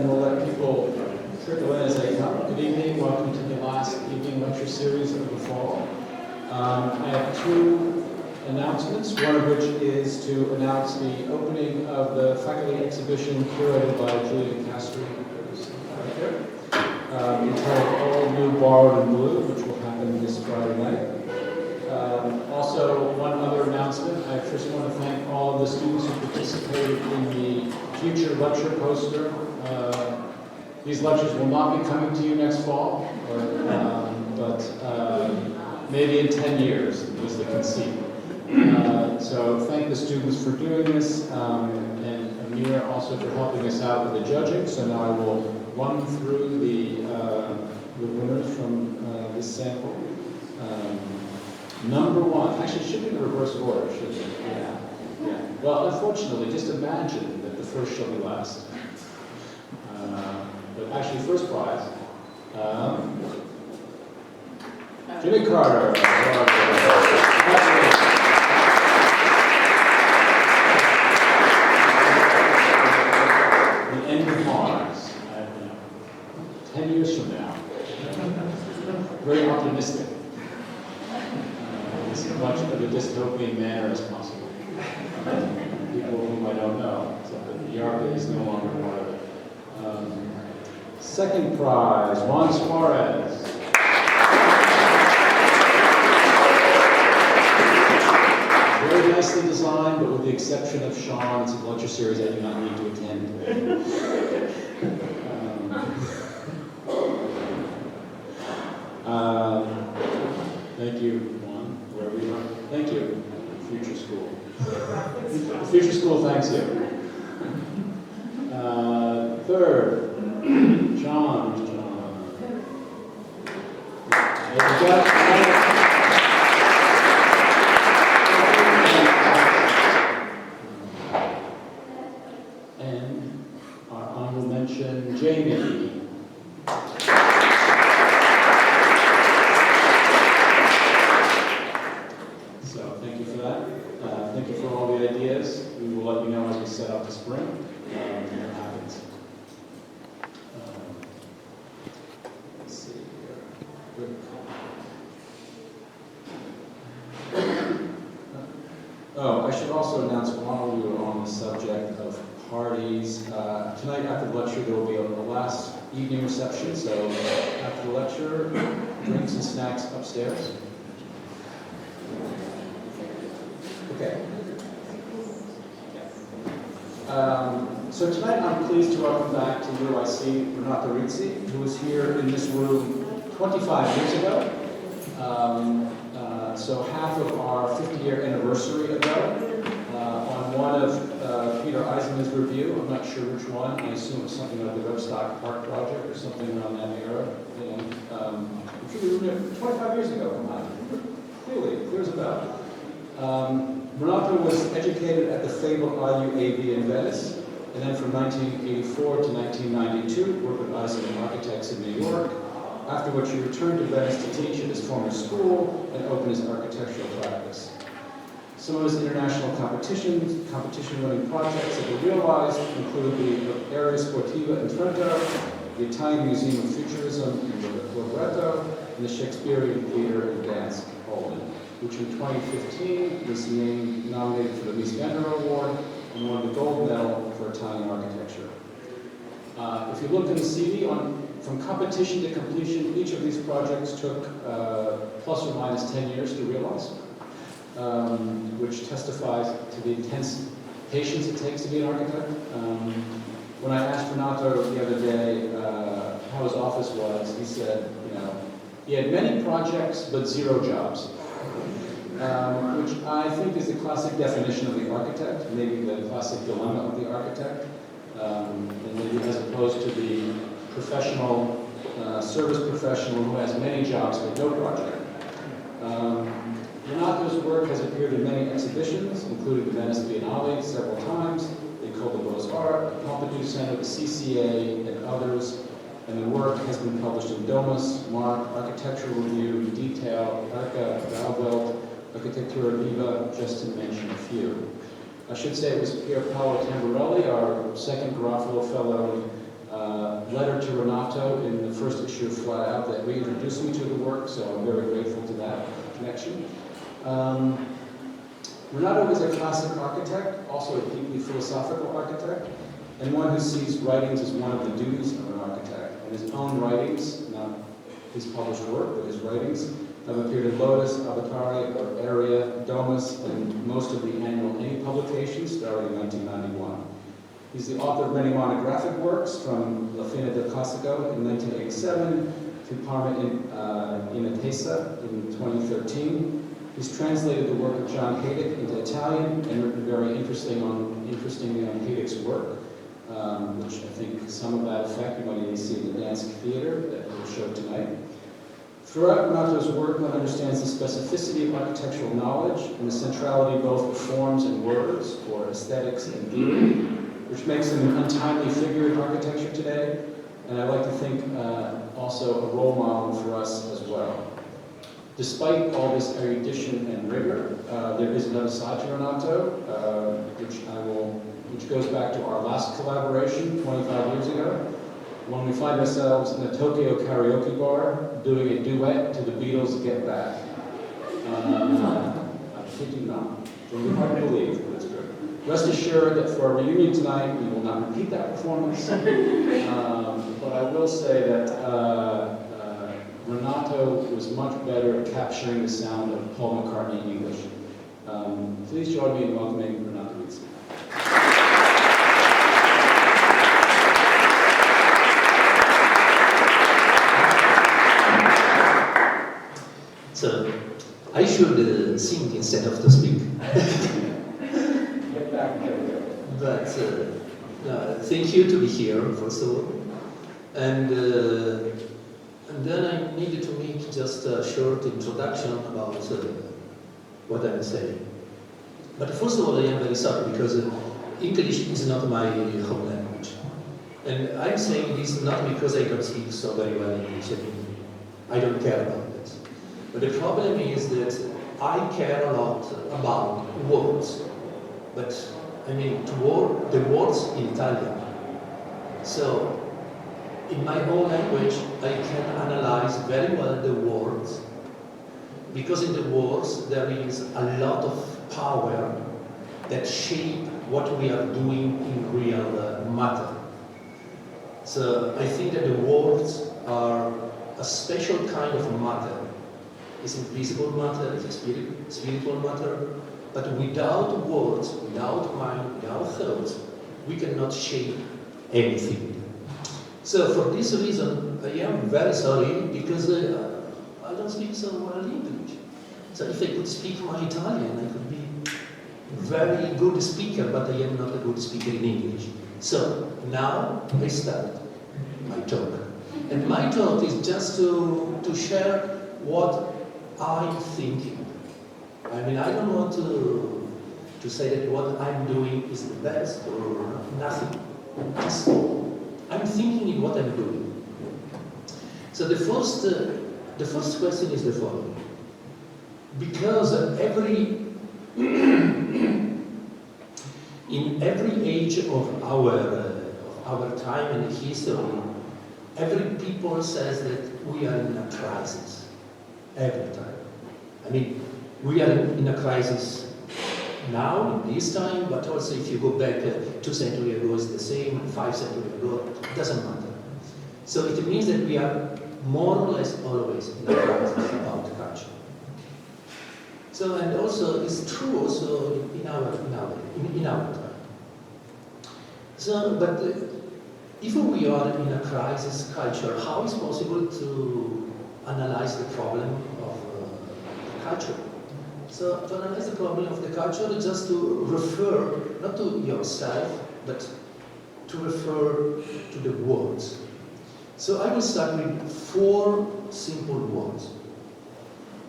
then we'll let people trickle in as they come. Good evening. Welcome to the last evening lecture series of the fall. I have two announcements, one of which is to announce the opening of the faculty exhibition curated by Julian Castro, who's right here, entitled All New Borrowed in Blue, which will happen this Friday night. Also, one other announcement. I first want to thank all of the students who participated in the future lecture poster. These lectures will not be coming to you next fall, but maybe in 10 years was the conceit. So thank the students for doing this, and Amir also for helping us out with the judging. So now I will run through the winners from this sample. Number one, actually it should be in the reverse order, shouldn't it? Yeah. Well, unfortunately, just imagine that the first shall be last. But actually, first prize, Jimmy Carter. The end of Mars. 10 years from now. Very optimistic. As much of a dystopian manner as possible. People whom I don't know, so the Yarba is no longer part of it. Second prize, Juan Suarez. Very nicely designed, but with the exception of Sean's lecture series, I do not need to attend. Thank you, Juan, wherever you are. Thank you, Future School. The Future School thanks you. Third, John. And our honorable mention, Jamie. So thank you for that. Thank you for all the ideas. We will let you know as we set up the spring. What happens. Let's see here. Oh, I should also announce while we were on the subject of parties, tonight after the lecture there will be a last evening reception, so after the lecture, drinks and snacks upstairs. Okay. So tonight I'm pleased to welcome back to UIC Renato Rizzi, who was here in this room 25 years ago. So half of our 50-year anniversary ago, on one of Peter Eisenman's review, I'm not sure which one, I assume it was something like the Webstock Park project or something around that era. And 25 years ago, come on. Clear as a bell. Renato was educated at the fabled IUAV in Venice, and then from 1984 to 1992 worked with Eisenman Architects in New York, after which he returned to Venice to teach at his former school and open his architectural practice. Some of his international competition-winning projects that he realized include the Area Sportiva in Trento, the Italian Museum of Futurism in Rovereto, and the Shakespearean Theatre in Gdansk, Poland, which in 2015 was nominated for the Mies van der Award and won the gold medal for Italian architecture. If you look in the CV, from competition to completion, each of these projects took plus or minus 10 years to realize, which testifies to the intense patience it takes to be an architect. When I asked Renato the other day how his office was, he said, he had many projects but zero jobs. Which I think is the classic definition of the architect, maybe the classic dilemma of the architect, and maybe as opposed to the professional, service professional who has many jobs but no project. Renato's work has appeared in many exhibitions, including the Venice Biennale several times, the École des Beaux-Arts, the Pompidou Center, the CCA, and others, and the work has been published in Domus, Mark, Architectural Review, Detail, Arca, Bauwelt, Architectura Viva, just to mention a few. I should say it was Pier Paolo Tamburelli, our second Garofalo Fellow letter to Renato in the first issue of Flat Out that reintroduced me to the work, so I'm very grateful to that connection. Renato is a classic architect, also a deeply philosophical architect, and one who sees writings as one of the duties of an architect. And his own writings, not his published work, but his writings, have appeared in Lotus, Avatari, Area, Domus, and most of the annual Any publications starting in 1991. He's the author of many monographic works, from La Fine del Classico in 1987 to Parma in Attesa in 2013. He's translated the work of John Haydick into Italian and written very interestingly on Haydick's work, which I think some of that effect you might even see in the dance theater that we'll show tonight. Throughout Renato's work, one understands the specificity of architectural knowledge and the centrality both of forms and words, or aesthetics and theory, which makes him an untimely figure in architecture today, and I like to think also a role model for us as well. Despite all this erudition and rigor, there is another side to Renato, which goes back to our last collaboration 25 years ago, when we find ourselves in a Tokyo karaoke bar doing a duet to the Beatles' Get Back. I kid you not. It's hard to believe, but it's true. Rest assured that for our reunion tonight, we will not repeat that performance. But I will say that Renato was much better at capturing the sound of Paul McCartney in English. Please join me in welcoming Renato Rizzi. So, I should sing instead of to speak. Get back there. But thank you to be here, first of all. And then I needed to make just a short introduction about what I'm saying. But first of all, I am very sorry because English is not my home language. And I'm saying this not because I don't speak so very well English. I don't care about it. But the problem is that I care a lot about words. But I mean, the words in Italian. So, in my own language, I can analyze very well the words, because in the words there is a lot of power that shape what we are doing in real matter. So I think that the words are a special kind of matter. It's invisible matter, it's spiritual matter, but without words, without mind, without thoughts, we cannot shape anything. So for this reason, I am very sorry because I don't speak so well English. So if I could speak my Italian, I could be a very good speaker, but I am not a good speaker in English. So now I start my talk. And my talk is just to share what I'm thinking. I mean, I don't want to say that what I'm doing is the best or nothing. Just I'm thinking in what I'm doing. So the first question is the following: because in every age of our time and history, every people says that we are in a crisis. Every time. I mean, we are in a crisis now, in this time, but also if you go back 2 centuries ago, it's the same, 5 centuries ago, it doesn't matter. So it means that we are more or less always in a crisis about culture. So, and also, it's true also in our time. So, but if we are in a crisis culture, how is it possible to analyze the problem of the culture? So to analyze the problem of the culture is just to refer, not to yourself, but to refer to the words. So I will start with 4 simple words.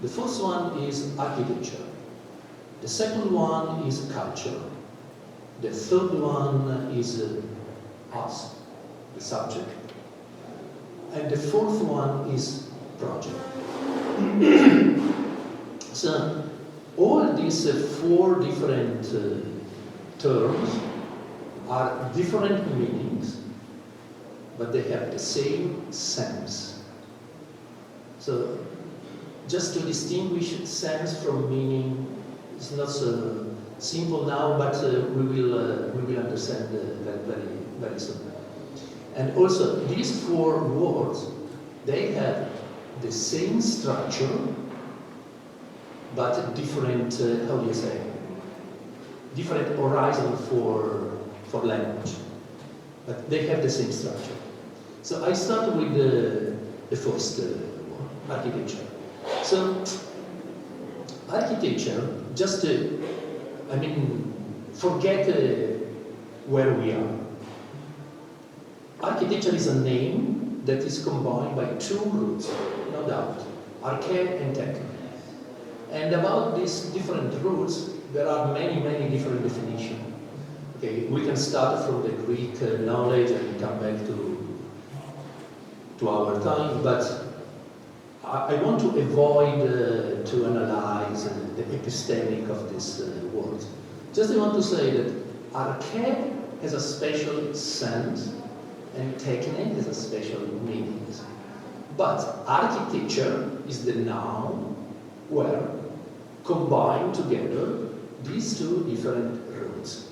The first one is architecture. The second one is culture. The third one is us, the subject. And the fourth one is project. So all these 4 different terms are different meanings, but they have the same sense. So, just to distinguish sense from meaning, it's not so simple now, but we will understand very soon. And also, these four words, they have the same structure, but different, how do you say, different horizon for language. But they have the same structure. So I start with the first one, architecture. So, architecture, just, forget where we are. Architecture is a name that is combined by two roots, no doubt, arche and techne. And about these different roots, there are many different definitions. Okay, we can start from the Greek knowledge and come back to our time, but I want to avoid to analyze the epistemic of this word. Just I want to say that arche has a special sense and techne has a special meaning. But architecture is the noun where combined together these two different roots.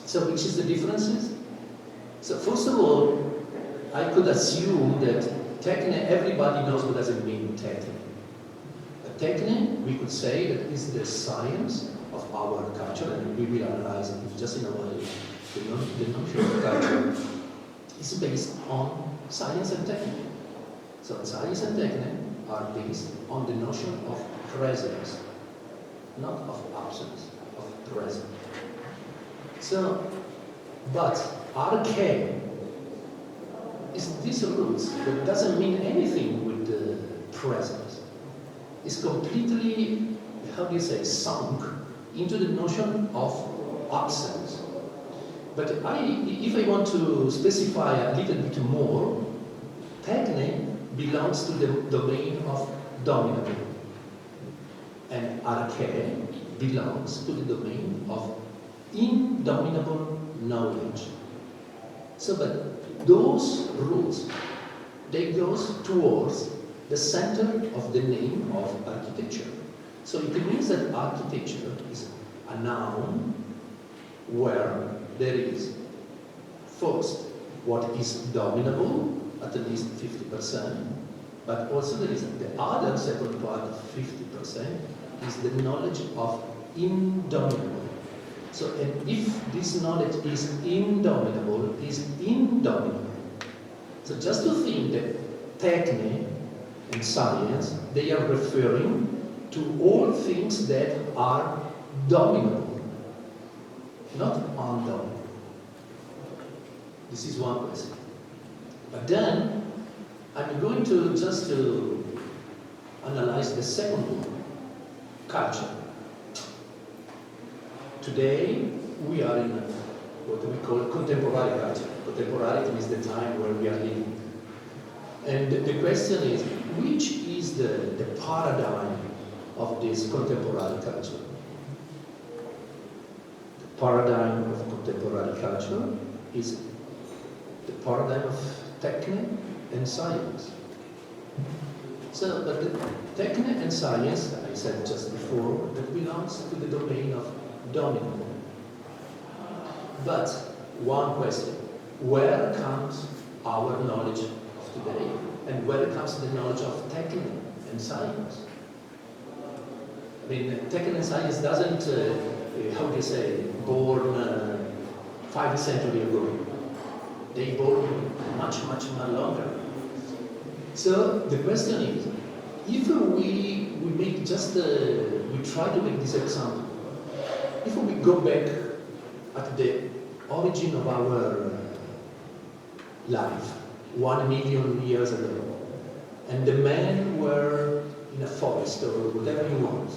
So which is the differences? So first of all, I could assume that techne, everybody knows what does it mean, techne. Techne, we could say that is the science of our culture, and we will analyze it just in a way. The notion of culture is based on science and technique. So science and technique are based on the notion of presence, not of absence, of presence. So, but arche is this roots that doesn't mean anything with the presence. It's completely, how do you say, sunk into the notion of absence. But if I want to specify a little bit more, techne belongs to the domain of dominable, and arche belongs to the domain of indomitable knowledge. So, but those roots, they go towards the center of the name of architecture. So it means that architecture is a noun where there is first what is dominable, at least 50%, but also there is the other second part of 50% is the knowledge of indomitable. So, and if this knowledge is indomitable, So just to think that techne and science, they are referring to all things that are dominable, not undominable. This is one question. But then, I'm going to just to analyze the second one, culture. Today, we are in what we call contemporary culture. Contemporary is the time where we are living. And the question is, which is the paradigm of this contemporary culture? The paradigm of contemporary culture is the paradigm of techne and science. So, but the techne and science, I said just before, that belongs to the domain of dominable. But one question, where comes our knowledge of today? And where comes the knowledge of techne and science? I mean, techne and science doesn't, how do you say, born 5 centuries ago. They born much longer. So the question is, if we make just, we try to make this example, if we go back at the origin of our life, 1 million years ago, and the men were in a forest or whatever you want,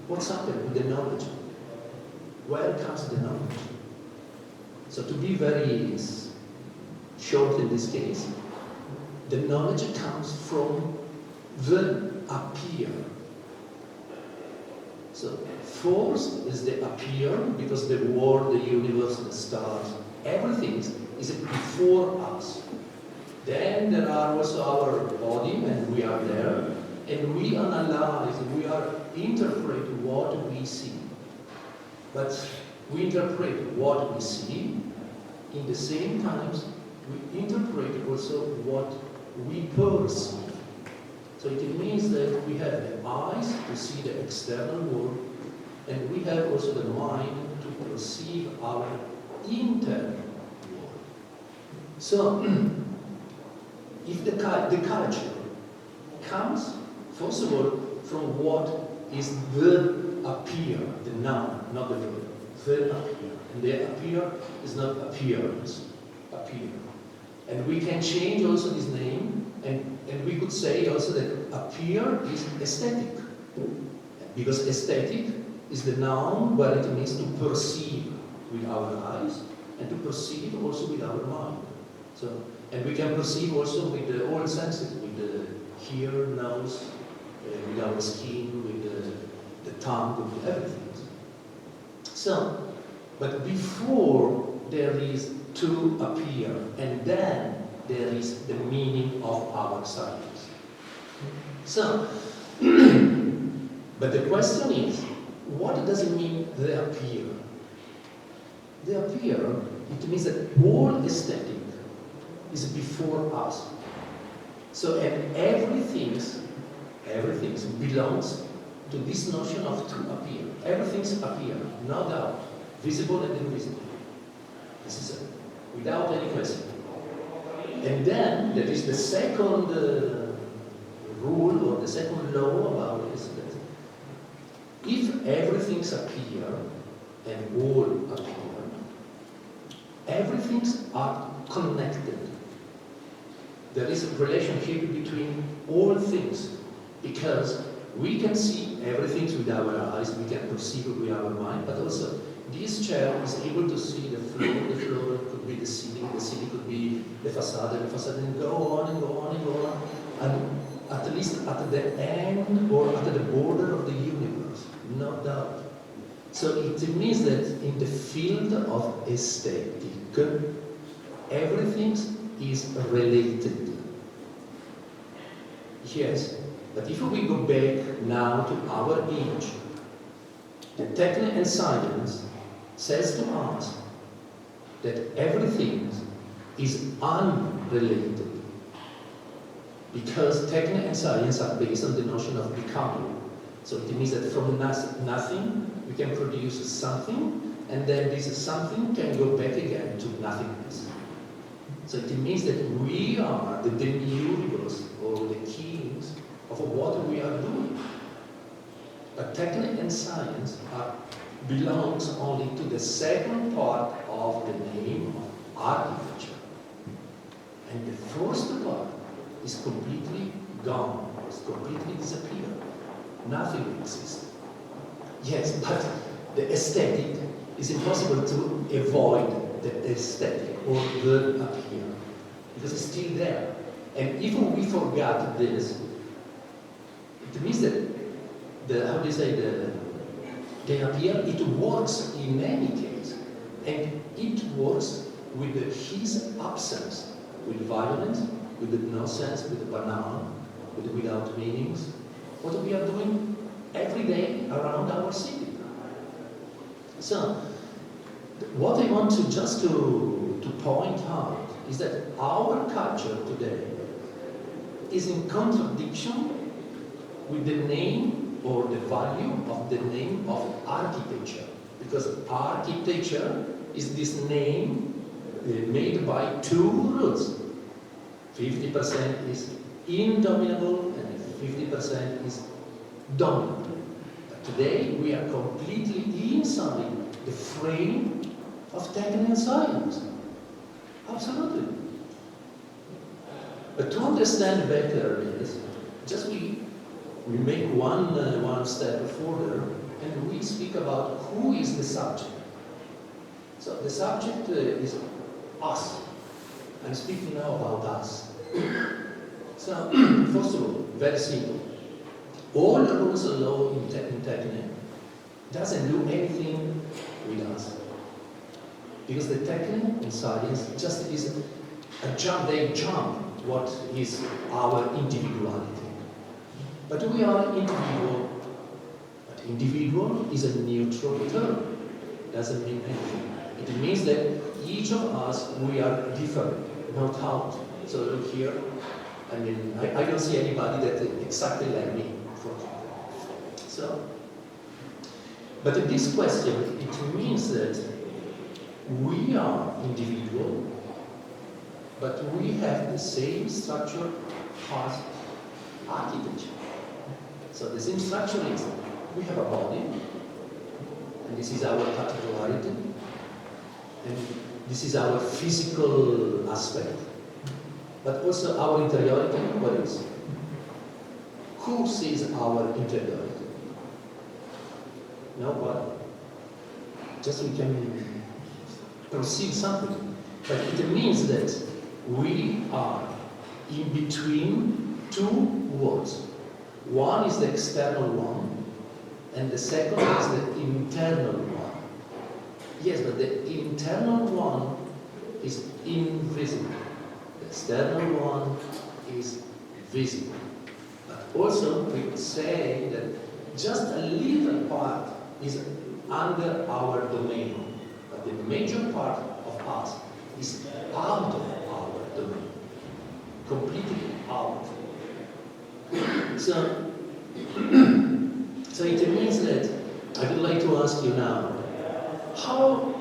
what's happened with the knowledge? Where comes the knowledge? So to be very short in this case, the knowledge comes from the appear. So first is the appear, because the world, the universe, the stars, everything is before us. Then there are also our body, and we are there, and we analyze, we are interpret what we see. But we interpret what we see, in the same times we interpret also what we perceive. So it means that we have the eyes to see the external world, and we have also the mind to perceive our internal world. So, if the culture comes, first of all, from what is the appear, the noun, not the verb, the appear. And the appear is not appearance, appear. And we can change also this name, and we could say also that appear is aesthetic. Because aesthetic is the noun where it means to perceive with our eyes and to perceive also with our mind. So, and we can perceive also with the all senses, with the hear, nose, with our skin, with the tongue, with everything. So, but before there is to appear, and then there is the meaning of our science. So, but the question is, what does it mean, the appear? The appear, it means that all aesthetic is before us. So, and everything belongs to this notion of to appear. Everything appear, no doubt, visible and invisible. This is without any question. And then there is the second rule or the second law about this. If everything appear and all appear, everything are connected. There is a relationship between all things, because we can see everything with our eyes, we can perceive it with our mind, but also this chair is able to see the floor could be the ceiling could be the facade, and go on and go on and go on, and at least at the end or at the border of the universe, no doubt. So it means that in the field of aesthetic, everything is related. Yes, but if we go back now to our age, the technique and science says to us that everything is unrelated, because technique and science are based on the notion of becoming. So it means that from nothing we can produce something, and then this something can go back again to nothingness. So it means that we are the demiurgos or the kings of what we are doing. But technique and science belongs only to the second part of the name of architecture. And the first part is completely gone, it's completely disappeared. Nothing exists. Yes, but the aesthetic is impossible to avoid the aesthetic or the appear, because it's still there. And if we forgot this, it means that the appear, it works in any case, and it works with his absence, with violence, with the nonsense, with the banal, with the without meanings, what we are doing every day around our city. So, what I want to just to point out is that our culture today is in contradiction with the name or the value of the name of architecture, because architecture is this name made by two roots. 50% is indomitable and 50% is dominant. But today we are completely inside the frame of technique and science. Absolutely. But to understand better this, just we make one step further, and we speak about who is the subject. So the subject is us. I'm speaking now about us. So, first of all, very simple. All the rules of law in technique doesn't do anything with us. Because the technique and science just is a jump, they jump what is our individuality. But we are individual. But individual is a neutral term. Doesn't mean anything. It means that each of us, we are different, no doubt. So look here, I mean, I don't see anybody that is exactly like me, unfortunately. So, but in this question, it means that we are individual, but we have the same structure as architecture. So the same structure is, we have a body, and this is our particularity, and this is our physical aspect, but also our interiority. What is? Who sees our interiority? Nobody. Just we can perceive something, but it means that we are in between two worlds. One is the external one, and the second is the internal one. Yes, but the internal one is invisible. The external one is visible. But also, we could say that just a little part is under our domain, but the major part of us is out of our domain, completely out. So it means that I would like to ask you now, how,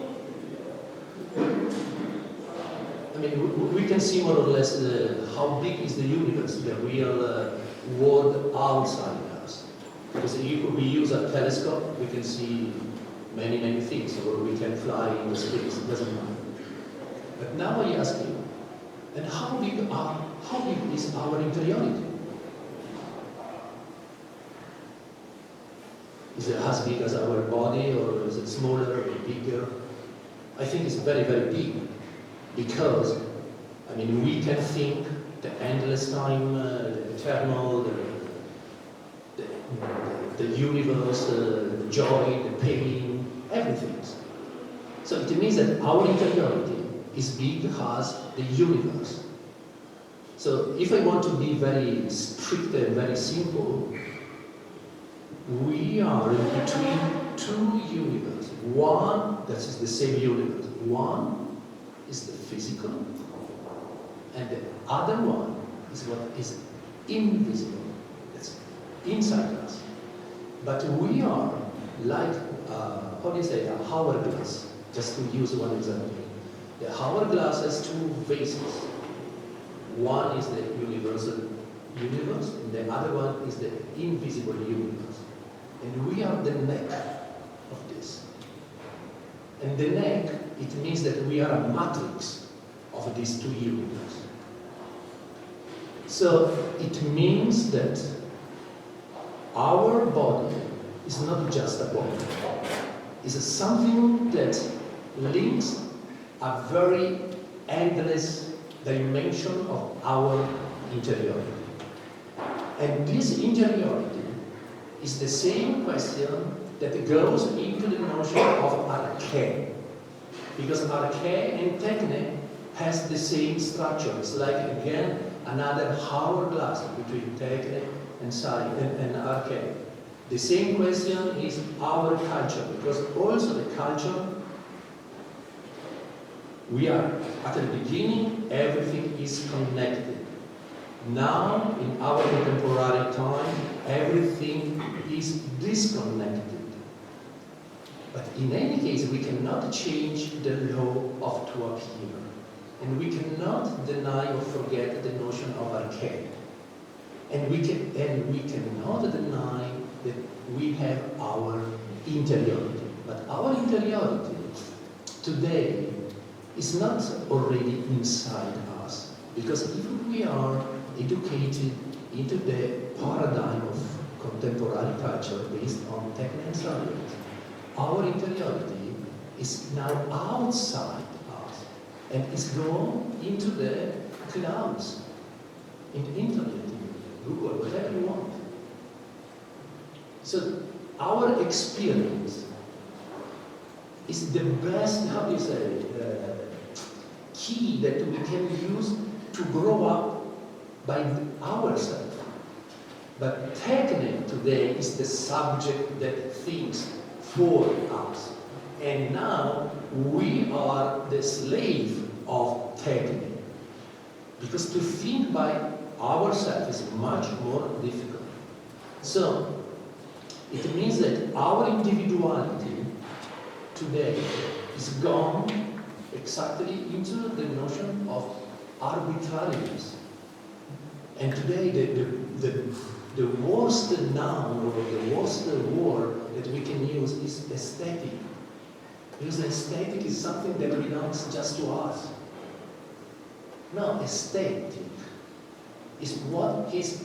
I mean, we can see more or less how big is the universe, the real world outside us. Because if we use a telescope, we can see many, many things, or we can fly in the space, it doesn't matter. But now I ask you, and how big is our interiority? Is it as big as our body, or is it smaller or bigger? I think it's very, very big, because, I mean, we can think the endless time, the eternal, the universe, the joy, the pain, everything. So it means that our interiority is big as the universe. So if I want to be very strict and very simple, we are in between two universes. One, that is the same universe. One is the physical, and the other one is what is invisible. That's inside us. But we are like, how do you say, a hourglass, just to use one example. The hourglass has two faces. One is the universal universe, and the other one is the invisible universe. And we are the neck of this. And the neck, it means that we are a matrix of these two universes. So it means that our body is not just a body. It's something that links a very endless dimension of our interiority. And this interiority is the same question that goes into the notion of arche. Because arche and techne has the same structure. It's like, again, another hourglass between techne and arche. The same question is our culture, because also the culture, we are, at the beginning, everything is connected. Now, in our contemporary time, everything is disconnected. But in any case, we cannot change the law of to appear. And we cannot deny or forget the notion of arche. And we cannot deny that we have our interiority. But our interiority today is not already inside us. Because if we are educated into the paradigm of contemporary culture based on technique and science, our interiority is now outside us and is going into the clouds, in the internet, Google, whatever you want. So our experience is the best, how do you say, key that we can use to grow up by ourselves. But technique today is the subject that thinks for us. And now we are the slave of technique. Because to think by ourselves is much more difficult. So, it means that our individuality today is gone exactly into the notion of arbitrariness. And today the worst noun or the worst word that we can use is aesthetic. Because aesthetic is something that belongs just to us. No, aesthetic is what is,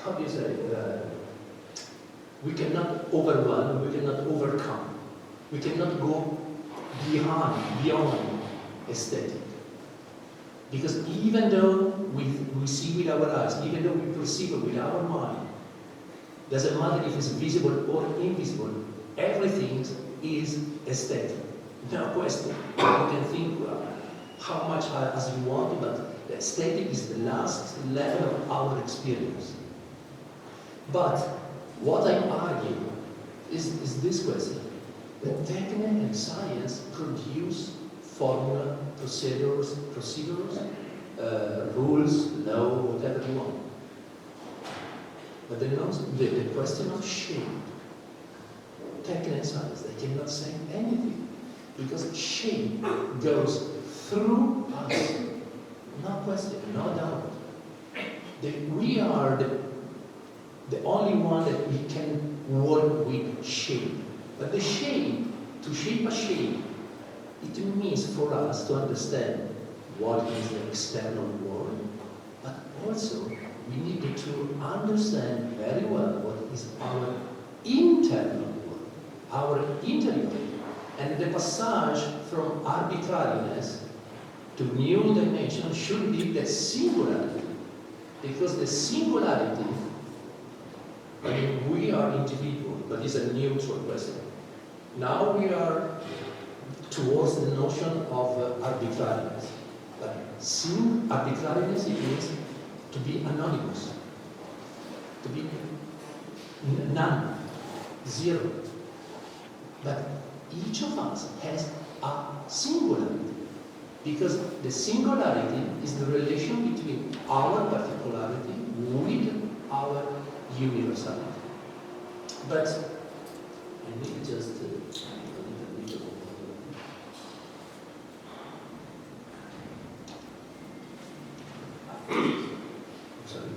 how do you say, we cannot overwhelm, we cannot overcome. We cannot go beyond aesthetic. Because even though we see with our eyes, even though we perceive it with our mind, doesn't matter if it's visible or invisible, everything is aesthetic. No question. You can think how much as you want, but the aesthetic is the last level of our experience. But what I argue is this question. That technique and science produce formula, procedures, rules, law, whatever you want. But the question of shape, technique and science, they cannot say anything. Because shape goes through us. No question, no doubt. We are the only one that we can work with shape. But the shape, to shape a shape, it means for us to understand what is the external world, but also we need to understand very well what is our internal world, our interior. And the passage from arbitrariness to new dimension should be the singularity. Because the singularity, I mean, we are individual, but it's a neutral question. Now we are towards the notion of arbitrariness. But arbitrariness, it means to be anonymous, to be none, zero. But each of us has a singularity, because the singularity is the relation between our particularity with our universality. But I need just a little bit of sorry.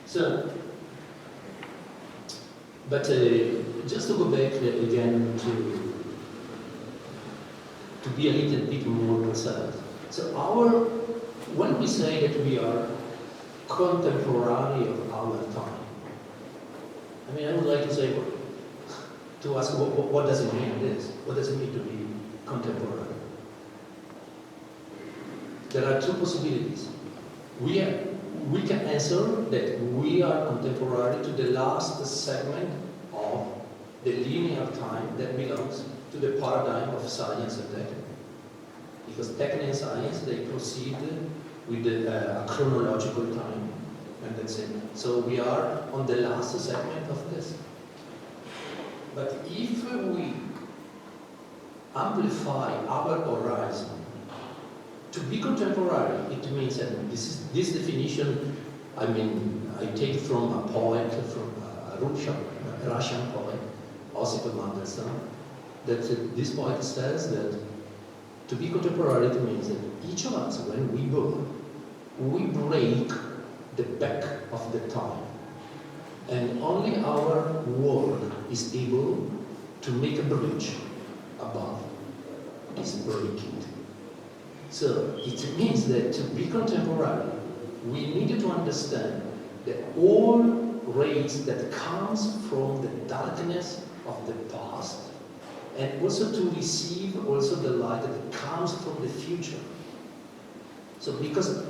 So, but just to go back again to be a little bit more precise. So when we say that we are contemporary of our time, I mean, I would like to say, to ask, what does it mean this? What does it mean to be contemporary? There are two possibilities. We can answer that we are contemporary to the last segment of the linear time that belongs to the paradigm of science and technique. Because technique and science, they proceed with a chronological time, and that's it. So we are on the last segment of this. But if we amplify our horizon, to be contemporary, it means, and this definition, I mean, I take from a poet, from a Russian poet, Osip Mandelstam, that this poet says that to be contemporary, it means that each of us, when we born, we break the back of the time. And only our world is able to make a bridge above this breaking. So it means that to be contemporary, we need to understand the all rays that comes from the darkness of the past, and also to receive also the light that comes from the future. So because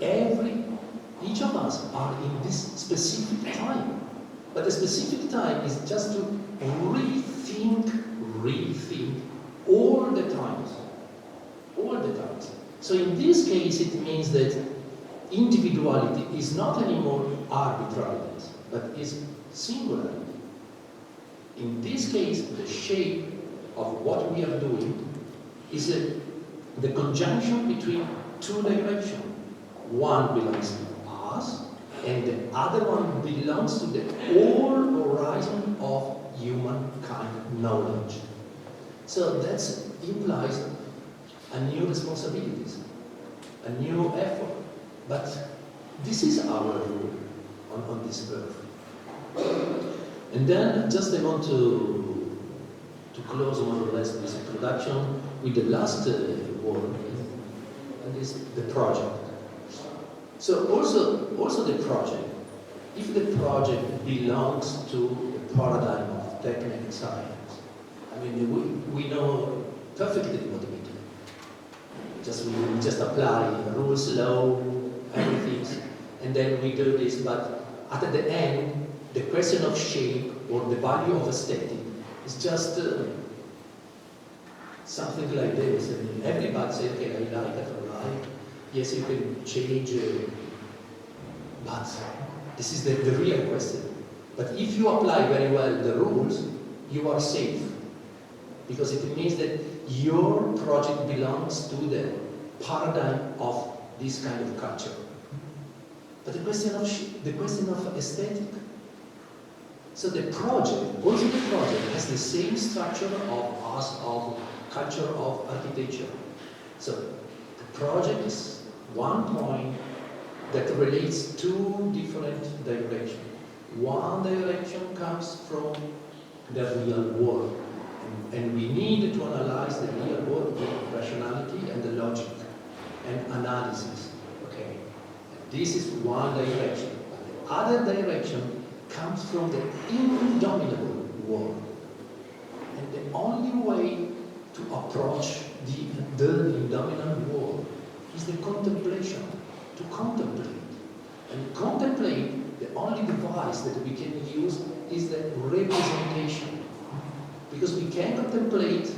each of us are in this specific time, but the specific time is just to rethink all the times. So in this case, it means that individuality is not anymore arbitrariness, but is singularity. In this case, the shape of what we are doing is the conjunction between two directions. One belongs to us, and the other one belongs to the whole horizon of humankind knowledge. So that implies a new responsibilities, a new effort. But this is our role on this earth. And then just I want to close more or less this introduction with the last word, and is the project. So also the project, if the project belongs to the paradigm of technical and science, I mean we know perfectly what we do. We just apply the rules, law, everything, and then we do this. But at the end, the question of shape or the value of aesthetic is just something like this. And everybody says, okay, I like it, I like. Yes, you can change, but this is the real question. But if you apply very well the rules, you are safe. Because it means that your project belongs to the paradigm of this kind of culture. But the question of aesthetic. So the project, also the project has the same structure of culture of architecture. So the project is one point that relates two different directions. One direction comes from the real world, and we need to analyze the real world with rationality and the logic and analysis. Okay, and this is one direction. But the other direction comes from the indomitable world, and the only way to approach the indomitable world is the contemplation. To contemplate. And contemplate, the only device that we can use is the representation. Because we can contemplate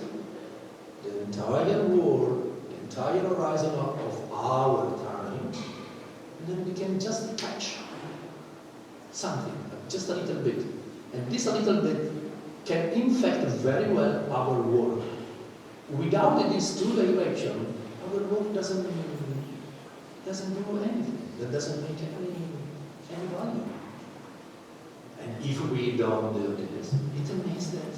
the entire world, the entire horizon of our time, and then we can just catch something, just a little bit. And this a little bit can infect very well our work. Without these two directions, our work doesn't do anything. That doesn't make any value. And if we don't do this, it means that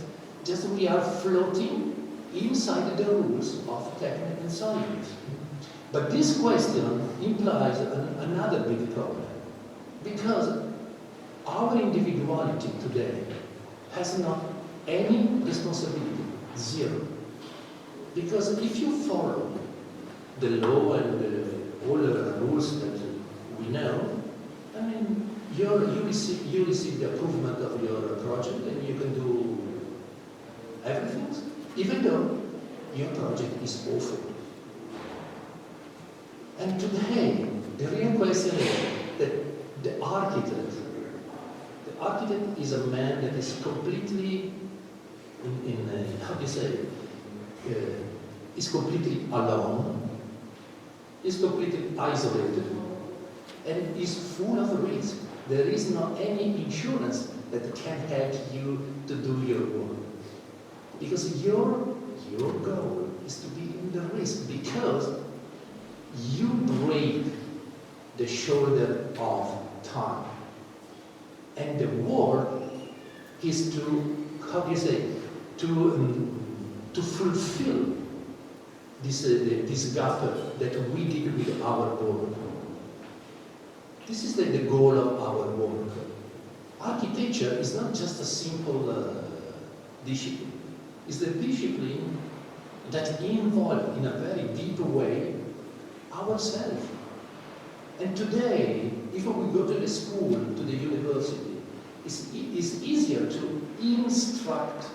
just we are floating inside the rules of technique and science. But this question implies another big problem, because our individuality today has not any responsibility, zero. Because if you follow the law and all the rules that we know, I mean, you receive the approval of your project, and you can do everything, even though your project is awful. And today, the real question is that the architect is a man that is completely, is completely alone, is completely isolated, and is full of risk. There is not any insurance that can help you to do your work. Because your goal is to be in the risk, because you break the shoulder of time. And the work is to fulfill this gap that we did with our work. This is the goal of our work. Architecture is not just a simple discipline. It's the discipline that involves in a very deep way ourselves. And today, if we go to the school, to the university, it's easier to instruct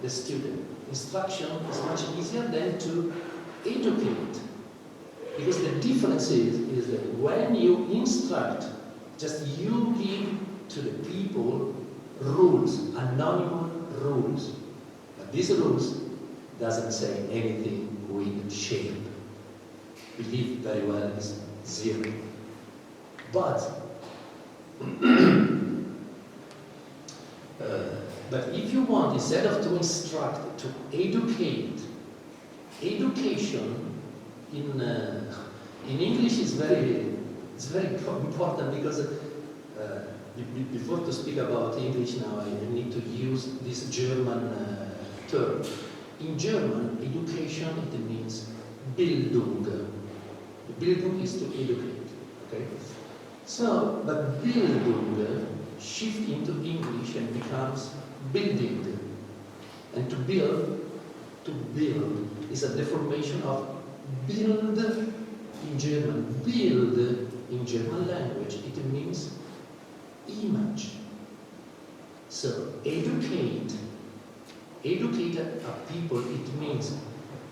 the student. Instruction is much easier than to educate. Because the difference is that when you instruct, just you give to the people rules, anonymous rules. But these rules doesn't say anything with shape. Believe very well is zero. But but if you want, instead of to instruct, to educate, education in English is very important because before to speak about English now, I need to use this German term. In German, education, it means Bildung. Bildung is to educate, okay? So, but Bildung shift into English and becomes building. And to build is a deformation of build in German. Build in German language, it means image. So, educate a people, it means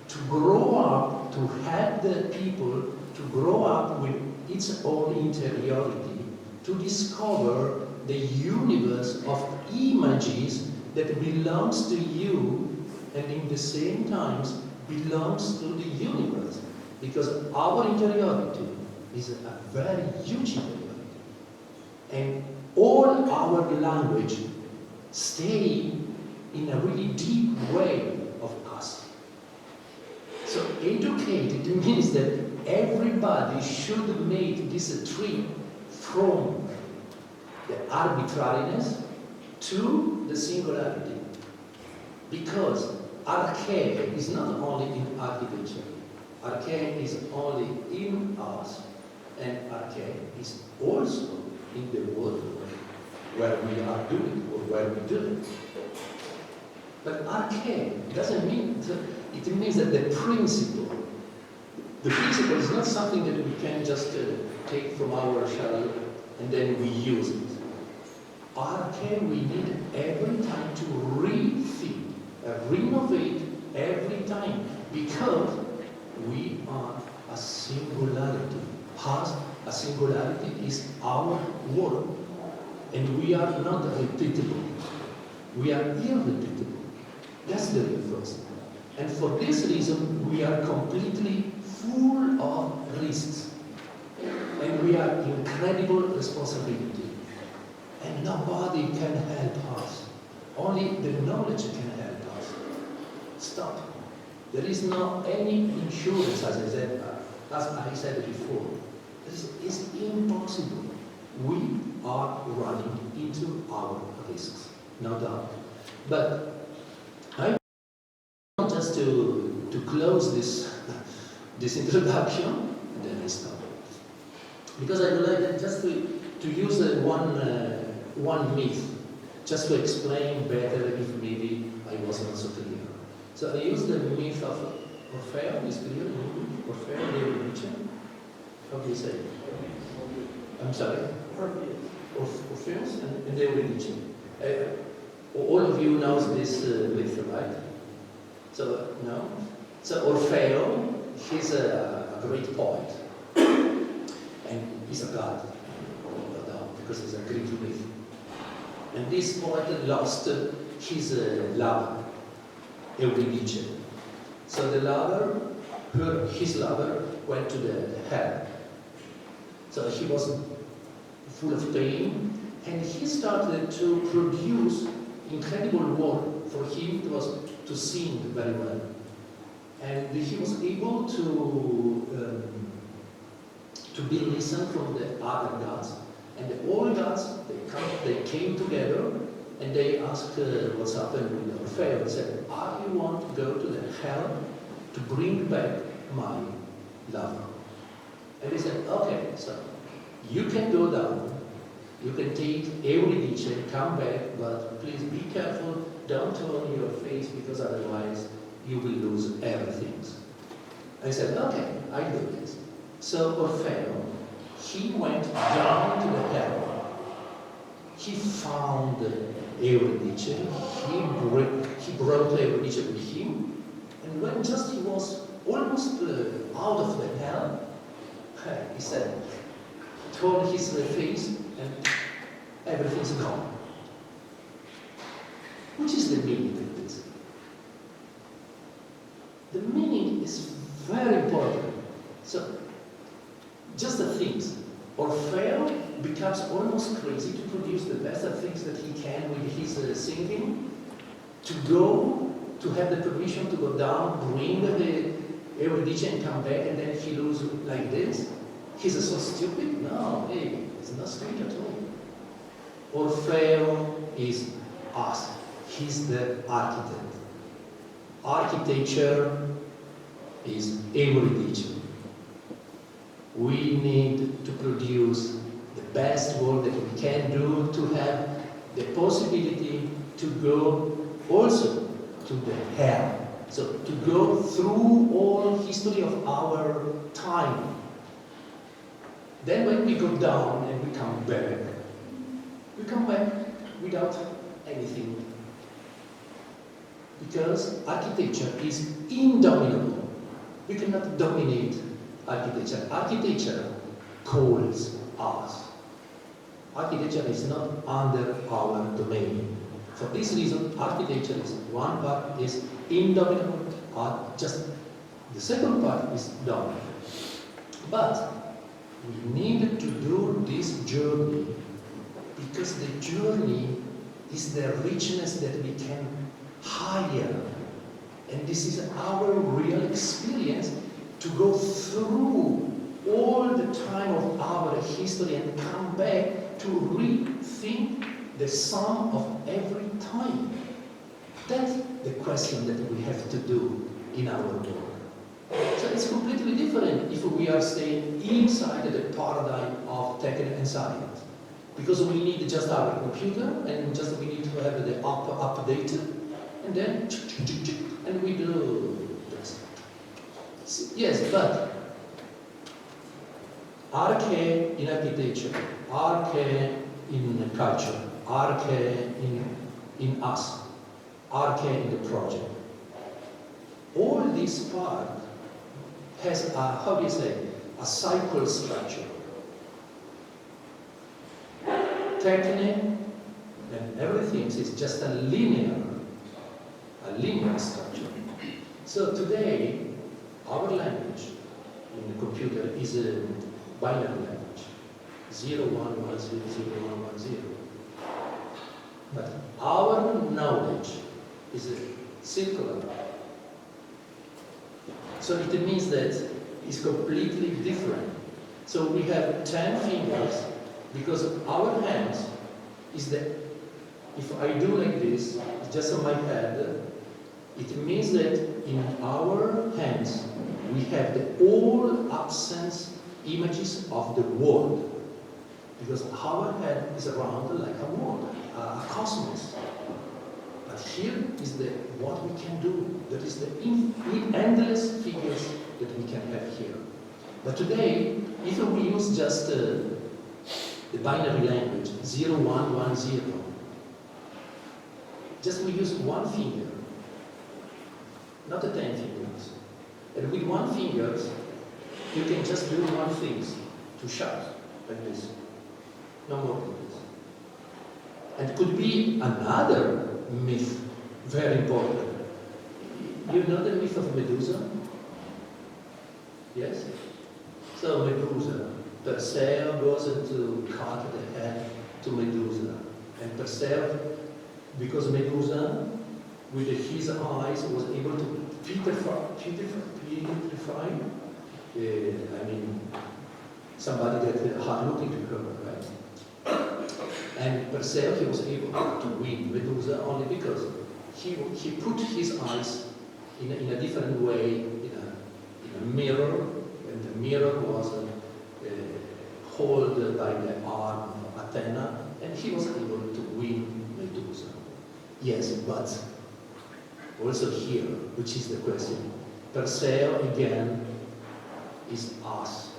to grow up, to help the people to grow up with its own interiority, to discover the universe of images that belongs to you and in the same times belongs to the universe. Because our interiority is a very huge interiority. And all our language stay in a really deep way of us. So educate, it means that everybody should make this trip from the arbitrariness to the singularity. Because arche is not only in architecture, arche is only in us, and arche is also in the world where we are doing or where we do it. But arche doesn't mean, it means that the principle is not something that we can just take from our shell and then we use it. Arche we need every time to rethink, renovate every time, because we are a singularity. A singularity is our world, and we are not repeatable. We are irrepeatable. That's the real first. And for this reason, we are completely full of risks. And we are incredible responsibility. And nobody can help us. Only the knowledge can help us. Stop. There is no any insurance, as I said before. It's impossible. We are running into our risks, no doubt. But I want just to close this introduction, and then I stop. Because I would like just to use one myth, just to explain better if maybe I was not so clear. So I use the myth of Orfeo, is clear in English? Orfeo, the religion? How do you say it? I'm sorry? Orpheus and the religion. All of you knows this myth, right? So, no? So Orfeo, he's a great poet. And he's a god, no doubt, because he's a Greek myth. And this poet lost his lover, Eurydice. So the lover, his lover, went to the hell. So he was full of pain, and he started to produce incredible work. For him, it was to sing very well. And he was able to be listened from the other gods. And all gods, they came together and they asked what's happened with Orfeo. They said, I want to go to the hell to bring back my lover. And they said, okay, so you can go down, you can take Eurydice and come back, but please be careful, don't turn your face because otherwise you will lose everything. I said, okay, I do this. So Orfeo, he went down to the hell. He found Eurydice, he brought Eurydice with him, and when just he was almost out of the hell, he said, turned his face, and everything's gone. Which is the meaning of this? The meaning is very important. So, just the things. Orfeo becomes almost crazy to produce the best of things that he can with his singing, to go, to have the permission to go down, bring the Eurydice and come back, and then he loses like this. He's so stupid? No, hey, it's not stupid at all. Orfeo is us. He's the architect. Architecture is Eurydice. We need to produce the best work that we can do to have the possibility to go also to the hell. So to go through all history of our time. Then when we go down and we come back without anything. Because architecture is indomitable. We cannot dominate architecture. Architecture calls us. Architecture is not under our domain. For this reason, architecture is one part is indomitable, just the second part is dominant. But we need to do this journey because the journey is the richness that we can hire. And this is our real experience to go through all the time of our history and come back to rethink the sum of every time. That's the question that we have to do in our work. So it's completely different if we are staying inside the paradigm of tech and science. Because we need just our computer and just we need to have the updated and then and we do this. Yes, but arche in architecture, arche in culture, arche in us, arche in the project. All this part has a, how do you say, a cycle structure. Technique and everything is just a linear structure. So today, our language in the computer is a binary language, 0, 1, 1, 0, 0, 1, 1, 0. But our knowledge is a circular. So it means that it's completely different. So we have 10 fingers because our hands is the, if I do like this, just on my head, it means that in our hands we have the all absence images of the world. Because our head is around like a world, a cosmos. But here is the what we can do. That is the endless figures that we can have here. But today, if we use just the binary language, 0, 1, 1, 0, just we use one finger, not the 10 fingers. And with one finger, you can just do one thing, to shut, like this. No more than this. And it could be another myth, very important. You know the myth of Medusa? Yes? So Medusa, Perseo goes to cut the head to Medusa. And Perseo, because Medusa, with his eyes, was able to petrify somebody that hard looking to her, right? And Perseo, he was able to win Medusa only because he put his eyes in a different way, in a mirror, and the mirror was held by the arm of Athena, and he was able to win Medusa. Yes, but also here, which is the question, Perseo again is us.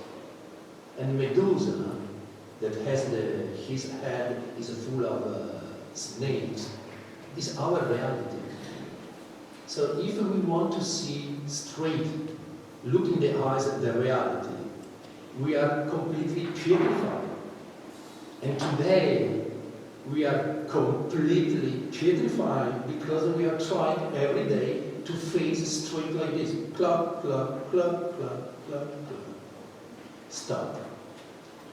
and Medusa, that has his head is full of snakes, is our reality. So if we want to see straight, look in the eyes at the reality, we are completely purified. And today, we are completely purified because we are trying every day to face straight like this. Clap, clap, clap, clap, clap, clap. Stop.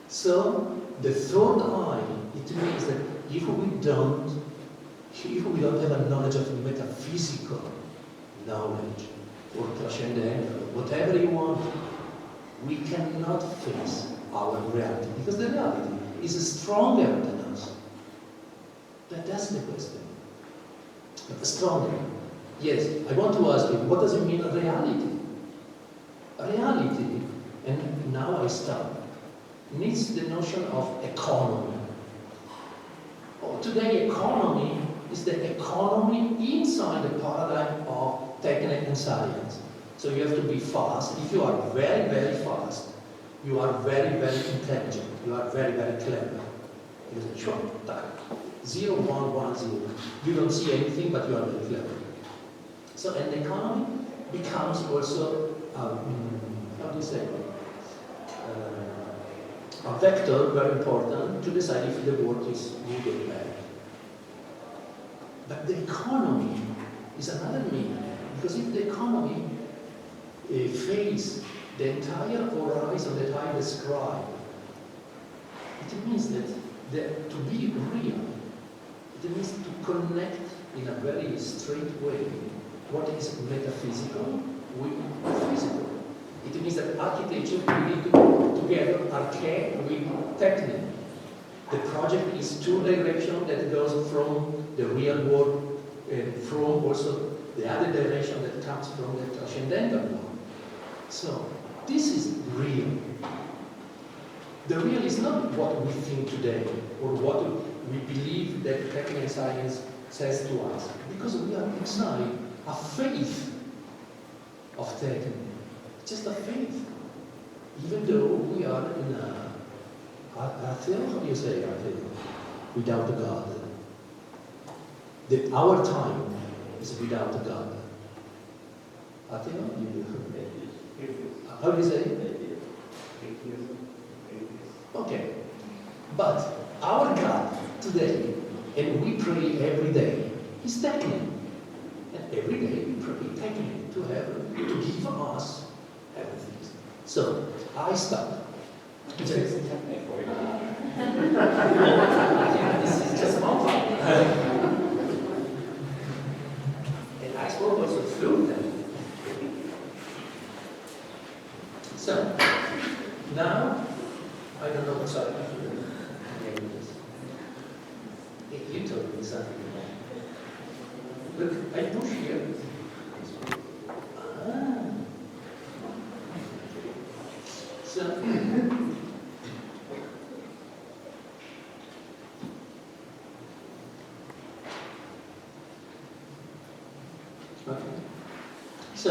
So, the third eye, it means that if we don't have a knowledge of metaphysical knowledge, or transcendental, whatever you want, we cannot face our reality, because the reality is stronger than us. That's the question. Stronger. Yes, I want to ask you, what does it mean reality? Reality, and now I stop, needs the notion of economy. Today, economy is the economy inside the paradigm of technique and science. So you have to be fast. If you are very, very fast, you are very, very intelligent. You are very, very clever. You say, sure, 0, 1, 1, 0. You don't see anything, but you are very clever. So an economy becomes also, how do you say, a vector very important to decide if the work is good or bad. But the economy is another meaning, because if the economy face the entire horizon that I described, it means that to be real, it means to connect in a very straight way what is metaphysical with physical. It means that architecture, we need to put together arche with technique. The project is two directions that goes from the real world and from also the other direction that comes from the transcendental world. So, this is real. The real is not what we think today, or what we believe that technical science says to us, because we are inside a faith of technique. Just a faith. Even though we are in atheo, how do you say atheo? Without a God. Our time is without a God. Atheo? How do you say? Okay. But our God today, and we pray every day, is technique. And every day we pray technique to heaven, to give us everything. So, I stop. This is technique for you. This is just one part. And I spoke also fluent. So, now, I don't know, sorry. You told me something. Look, I push here. So, okay. So,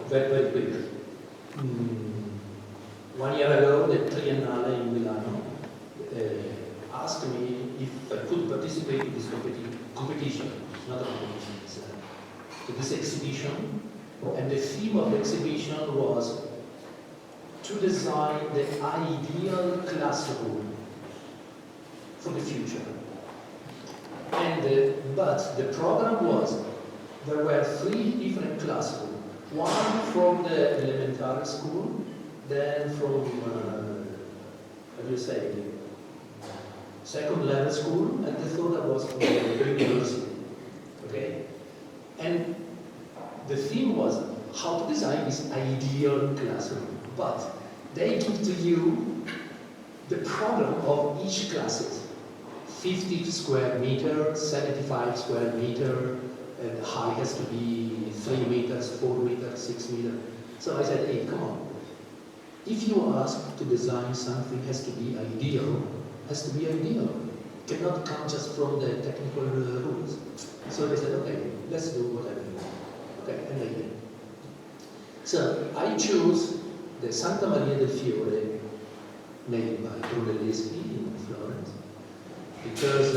very, very quick. 1 year ago, the Triennale in Milano asked me if I could participate in this competition. It's not a competition, it's this exhibition. And the theme of the exhibition was to design the ideal classroom for the future. And but the program was, there were 3 different classrooms. One from the elementary school, then from, how do you say, second level school, and the third was from the university. Okay? And the theme was how to design this ideal classroom. But they give to you the program of each classes. 50 square meters, 75 square meters, and the height has to be 3 meters, 4 meters, 6 meters. So I said, hey, come on. If you ask to design something has to be ideal, has to be ideal. It cannot come just from the technical rules. So they said, okay, let's do whatever you want. Okay, and I did. So I chose the Santa Maria del Fiore made by Brunelleschi in Florence, because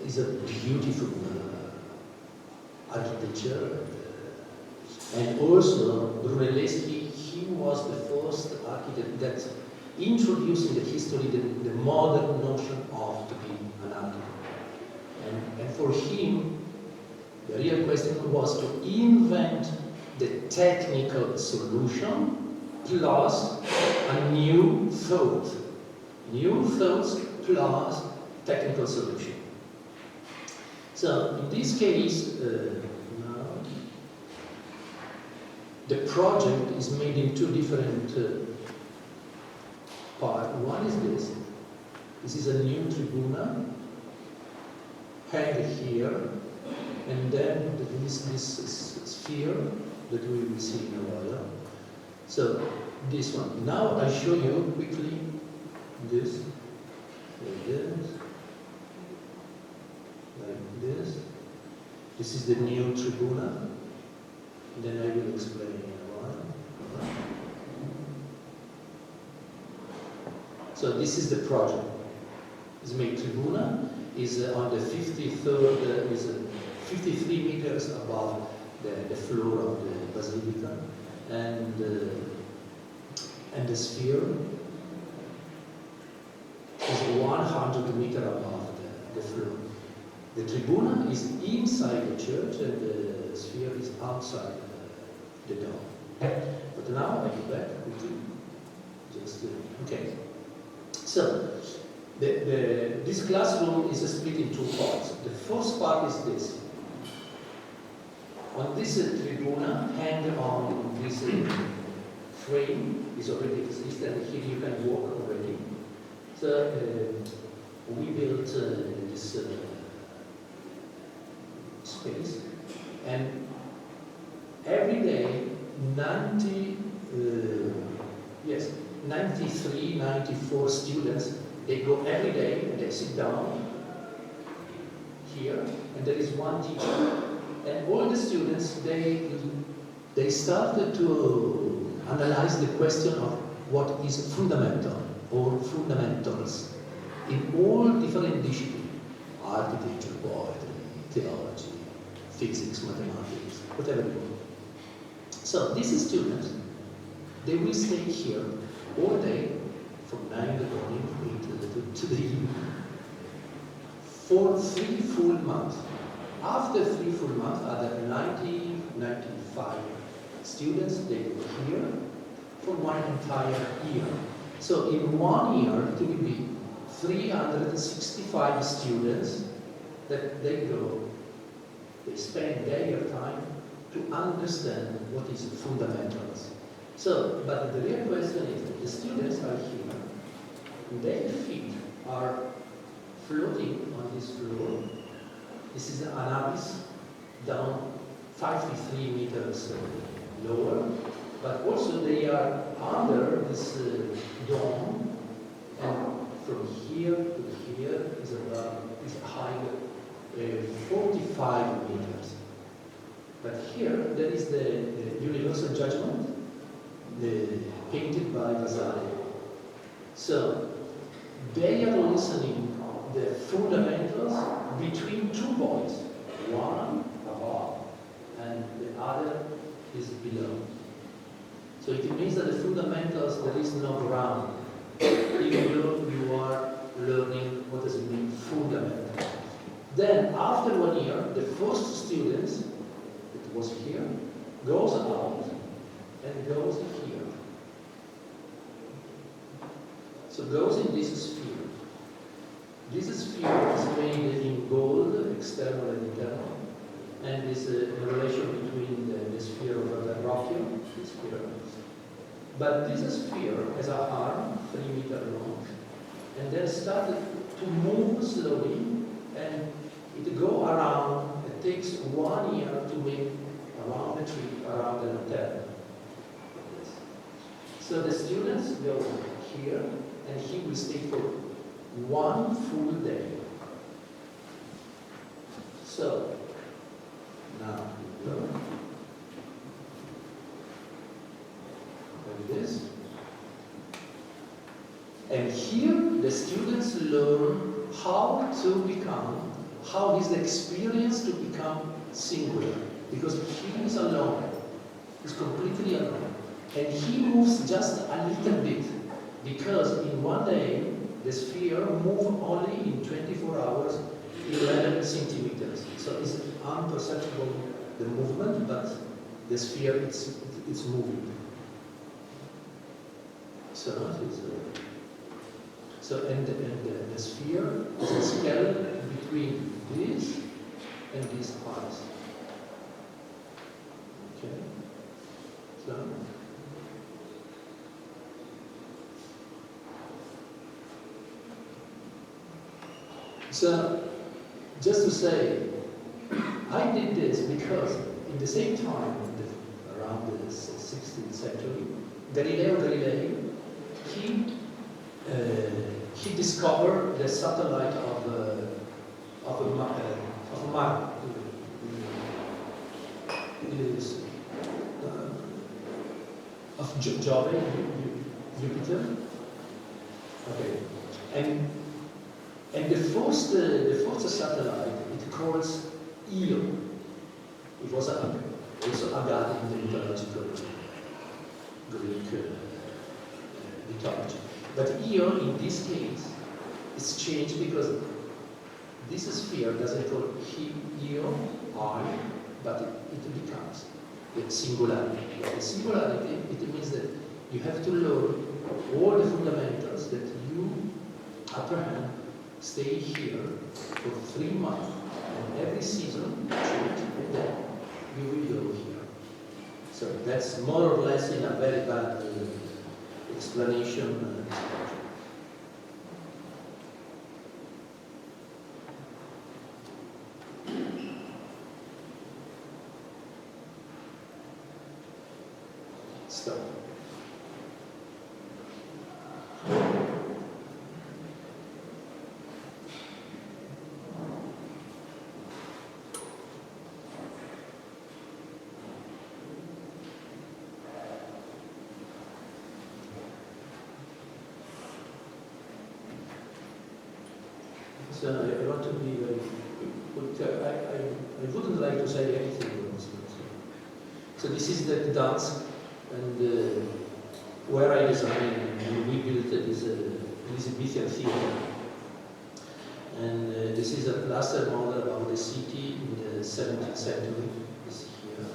it's a beautiful architecture. And also, Brunelleschi, he was the first architect that introduced in the history the modern notion of to be an architect. And for him, the real question was to invent the technical solution plus a new thought. New thoughts plus technical solution. So in this case, now, the project is made in two different parts. One is this. This is a new tribuna, hang here, and then this sphere that we will see in a while. So this one. Now I show you quickly this, like this, like this. This is the new tribuna. And then I will explain in a while. So this is the project. It's made tribuna. Is on the 53rd, is 53 meters above the floor of the basilica, and the sphere is 100 meters above the floor. The tribuna is inside the church, and the sphere is outside the dome. But now I go back quickly. Just okay. So. This classroom is split in two parts. The first part is this. On this tribuna, hang on this frame, is already exists, and here you can walk already. So we built this space, and every day 93, 94 students. They go every day and they sit down here, and there is one teacher, and all the students they started to analyze the question of what is fundamental or fundamentals in all different disciplines: architecture, poetry, theology, physics, mathematics, whatever you want. So these students, they will stay here all day from 9 in the morning to the evening for 3 full months. After 3 full months, other 90, 95 students, they go here for one entire year. So in 1 year, it will be 365 students that they spend their time to understand what is fundamentals. So, but the real question is that the students are here. Their feet are floating on this floor. This is an abyss down 53 meters lower, but also they are under this dome, and from here to here is about this height 45 meters. But here there is the universal judgment, painted by Vasari. So they are listening the fundamentals between two points, one above and the other is below. So it means that the fundamentals, there is no ground, even though you are learning what does it mean, fundamental. Then after 1 year, the first students, it was here, goes out and goes here. So goes in this sphere. This sphere is made in gold, external and internal, and is a relation between the sphere of the Rovereto, this sphere. But this sphere has an arm, 3 meters long, and then started to move slowly, and it go around. It takes 1 year to make around the tree, around the hotel. So the students go here, and he will stay for 1 full day. So, now we go. Like this. And here the students learn how is the experience to become singular. Because he is alone, he's completely alone. And he moves just a little bit, because in one day, the sphere moves only in 24 hours, 11 centimeters. So it's imperceptible, the movement, but the sphere, it's moving. And the sphere is a scale between this and these eyes. Okay. So just to say, I did this because in the same time, around the 16th century, Galileo Galilei, he discovered the satellite of Jove, Jupiter. Okay, and the first satellite, it calls Io. It was also a god in the mythological Greek mythology. But Io, in this case, is changed because this sphere doesn't call Io, I, but it becomes the singularity. The singularity, it means that you have to learn all the fundamentals that you apprehend, stay here for 3 months, and every season change, and then you will go here. So that's more or less in a very bad explanation. Stop. So I want to be very quick. I wouldn't like to say anything else. So this is the dance, and where I designed and we built this Elizabethan theater. And this is a plaster model of the city in the 17th century. This here,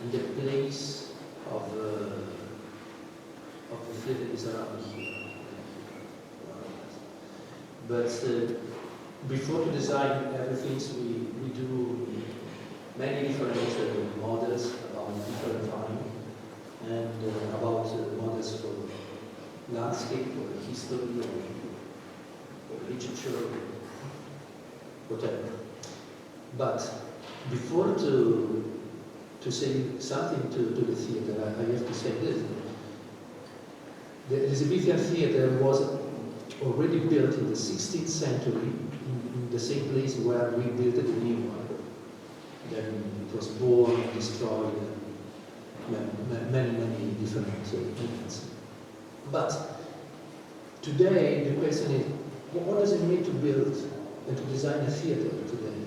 and the place of the theater is around here. But before to design everything, we do many different models about different time, and about models for landscape or history or literature, whatever. But before to say something to the theater, I have to say this. The Elizabethan theater was already built in the 16th century in the same place where we built the new one. Then it was born, destroyed, many different events. But today the question is, what does it mean to build and to design a theater today?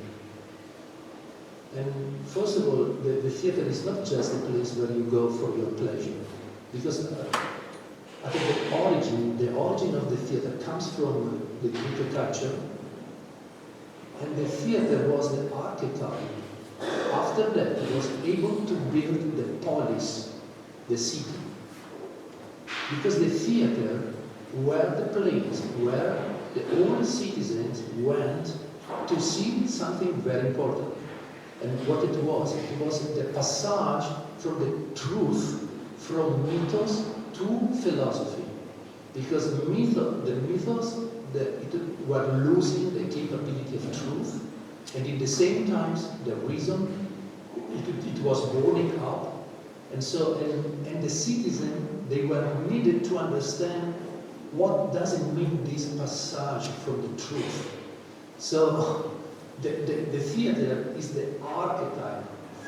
And first of all, the theater is not just a place where you go for your pleasure, because I think the origin of the theater comes from the Greek culture, and the theater was the archetype. After that, it was able to build the polis, the city. Because the theater were the place where all citizens went to see something very important. And what it was the passage from the truth, from mythos to philosophy, because the mythos were losing the capability of truth, and in the same times the reason it was burning up, and so and the citizen, they were needed to understand what does it mean, this passage from the truth. So the theater is the archetype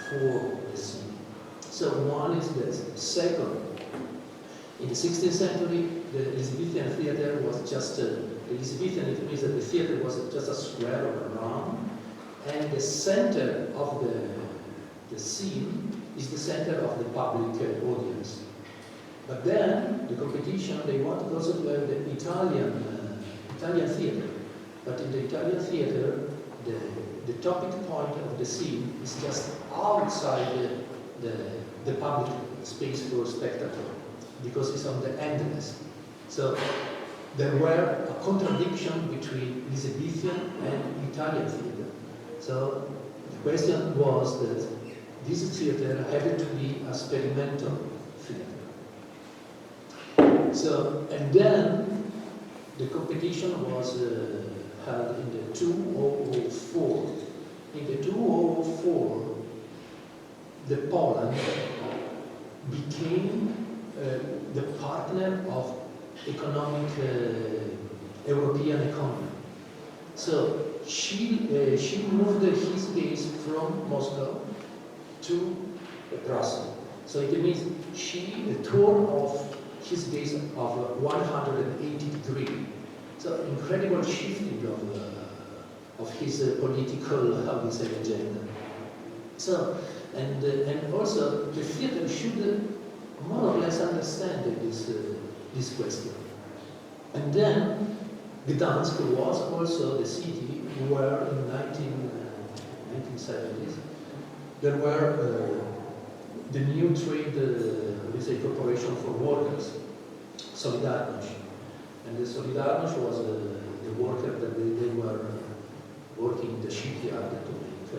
for the city. So one is this. Second, in the 16th century, the Elizabethan theater was just Elizabethan. It means that the theater was just a square or a round, and the center of the scene is the center of the public audience. But then the competition, they wanted also to have the Italian theater. But in the Italian theater, the topic point of the scene is just outside the public space for spectator, because it's on the endless. So there were a contradiction between Elizabethan and Italian theater. So the question was that this theater had to be an experimental theater. So, and then the competition was held in the 2004. In the 2004, the Poland became the partner of economic European economy. So she moved his base from Moscow to Brussels. So it means she tore off his base of 180 degrees. So incredible shifting of his political, how do you say, agenda. So and also the theater should more or less understand this question. And then Gdansk was also the city where in 1970s there were the new trade corporation for workers, Solidarność. And the Solidarność was the worker that they were working in the shipyard to make.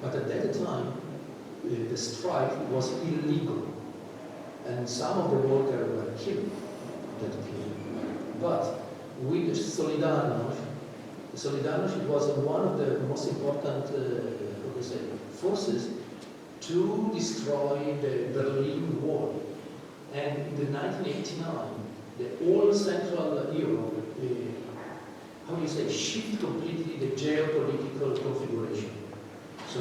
But at that time, the strike was illegal. And some of the workers were killed that period. But with the Solidarność was one of the most important forces to destroy the Berlin Wall. And in the 1989, the whole Central Europe, shift completely the geopolitical configuration. So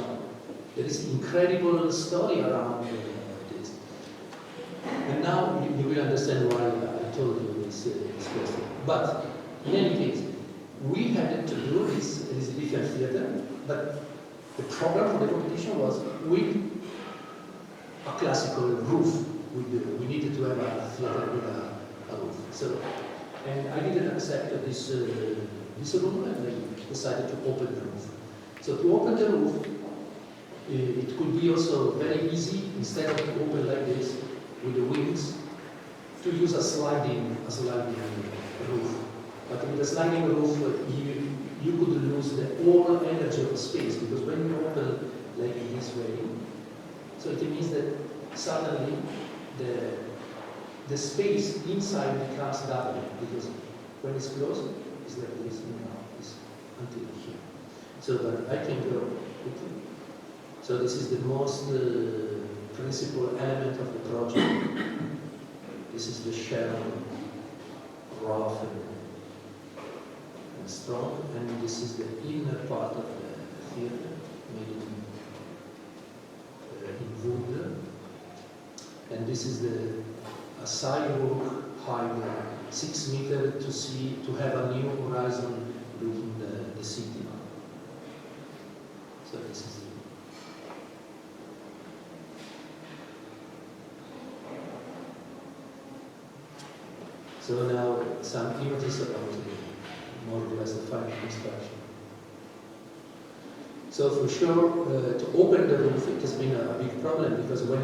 there is incredible story around this. And now you will understand why I told you this question. But in any case, we had to do this Elizabethan theater, but the program for the competition was with a classical roof. We needed to have a theater with a roof. So, and I didn't accept this room, and I decided to open the roof. So to open the roof, it could be also very easy, instead of open like this with the wings, to use a sliding roof. But with a sliding roof, you could lose the whole energy of the space, because when you open like this way, so it means that suddenly the space inside becomes double, because when it's closed, it's like this, it's until here. So that I can go quickly. So this is the most principal element of the project. This is the shell, rough and strong, and this is the inner part of the theater, made in wood. And this is a sidewalk height 6 meters to have a new horizon looking the city. So this is it. So now some images about more or less the final construction. So for sure, to open the roof, it has been a big problem, because when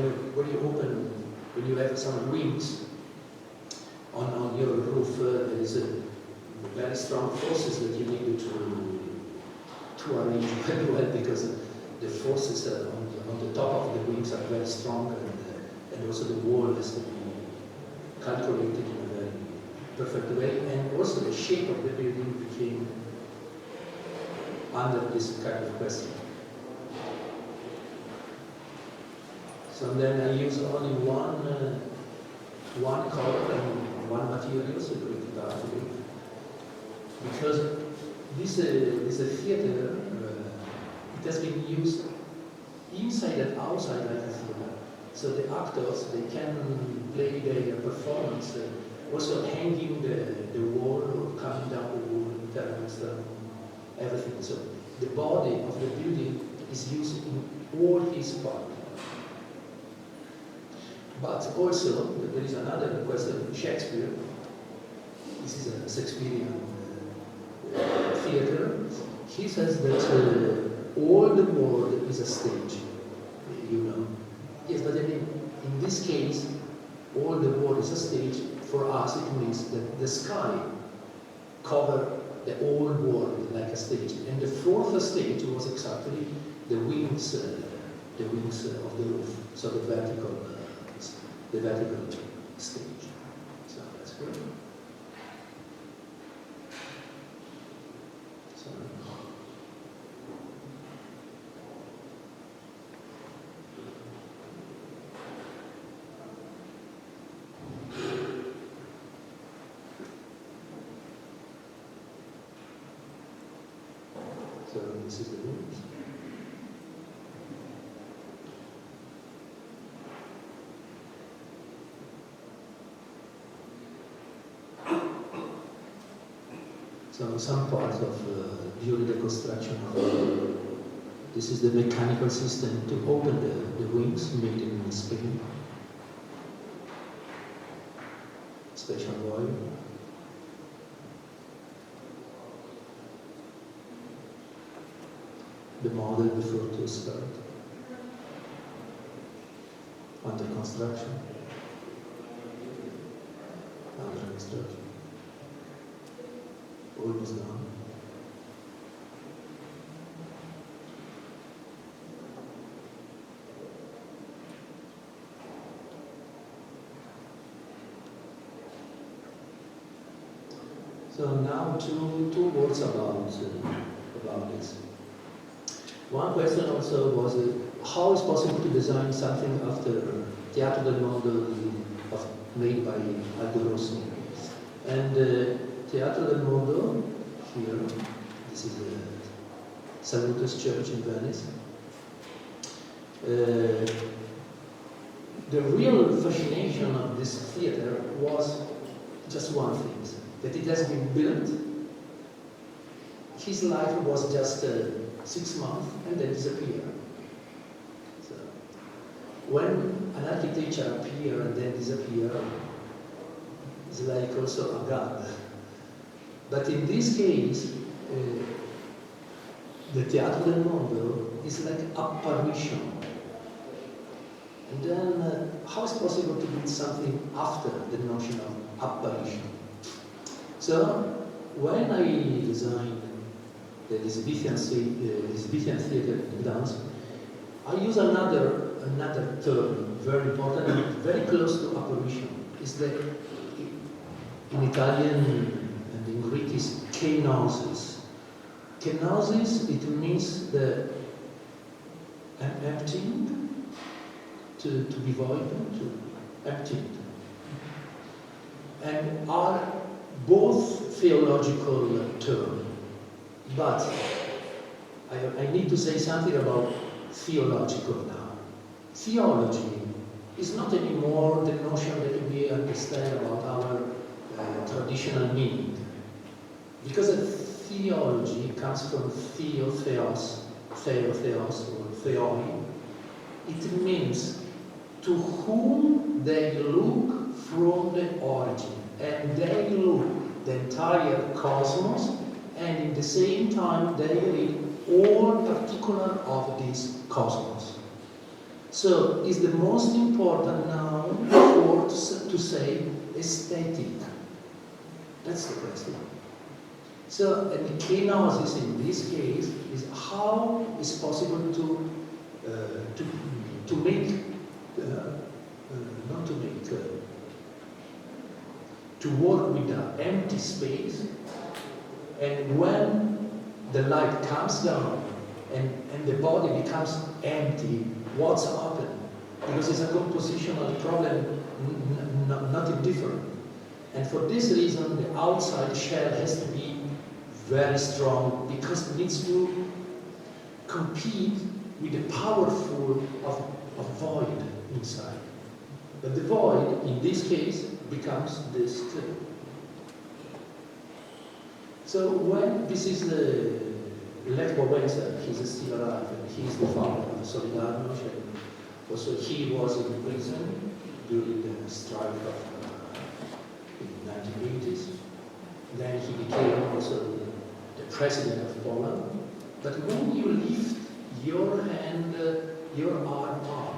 you have some wings on your roof, there is a very strong forces that you need to arrange very well, because the forces on the top of the wings are very strong, and also the wall has to be calculated in a very perfect way, and also the shape of the building became under this kind of question. So then I use only one color and one material, so put it dark blue. Because this theater, it has been used inside and outside like a theater. So the actors, they can play their performance also hanging the wall or coming down the wall, terrace, everything. So the body of the building is used in all its parts. But also, there is another question, Shakespeare. This is a Shakespearean theater. He says that all the world is a stage, you know. Yes, but I mean, in this case, all the world is a stage. For us, it means that the sky covers the whole world like a stage. And the fourth stage was exactly the wings of the roof, so the vertical stage. So that's good. So, this is the rooms. So some part of during the construction of this is the mechanical system to open the wings made in Spain. Special oil. The model before to start. Under construction. Under construction. Almost done. So now two words about this. One question also was how is possible to design something after Teatro del Mondo made by Aldo Rossi. And Teatro del Mondo, here, this is Saluto's church in Venice. The real fascination of this theater was just one thing, that it has been built. His life was just 6 months and then disappear. So, when an architecture appears and then disappear, it's like also a god. But in this case, the Teatro del Mondo is like apparition. And then, how is it possible to build something after the notion of apparition? So, when I designed the Elizabethan theater in dance, I use another term, very important, and very close to apparition. Is that in Italian and in Greek is kenosis. Kenosis, it means the emptying, to be void, to emptied. And are both theological terms. But I need to say something about theological now. Theology is not anymore the notion that we understand about our traditional meaning. Because theology comes from theos, or theoi. It means to whom they look from the origin. And they look the entire cosmos, and in the same time they read all particular of this cosmos. So it's the most important noun for to say aesthetic. That's the question. So and the kenosis in this case is how it's possible to make not to make to work with the empty space. And when the light comes down and the body becomes empty, what's happened? Because it's a compositional problem, nothing different. And for this reason, the outside shell has to be very strong because it needs to compete with the powerful of void inside. But the void, in this case, becomes this too. So when this is Lech Wałęsa, he's still alive, and he's the founder of Solidarność, and also he was in prison during the strike of in the 1980s. Then he became also the president of Poland. But when you lift your hand, your arm up,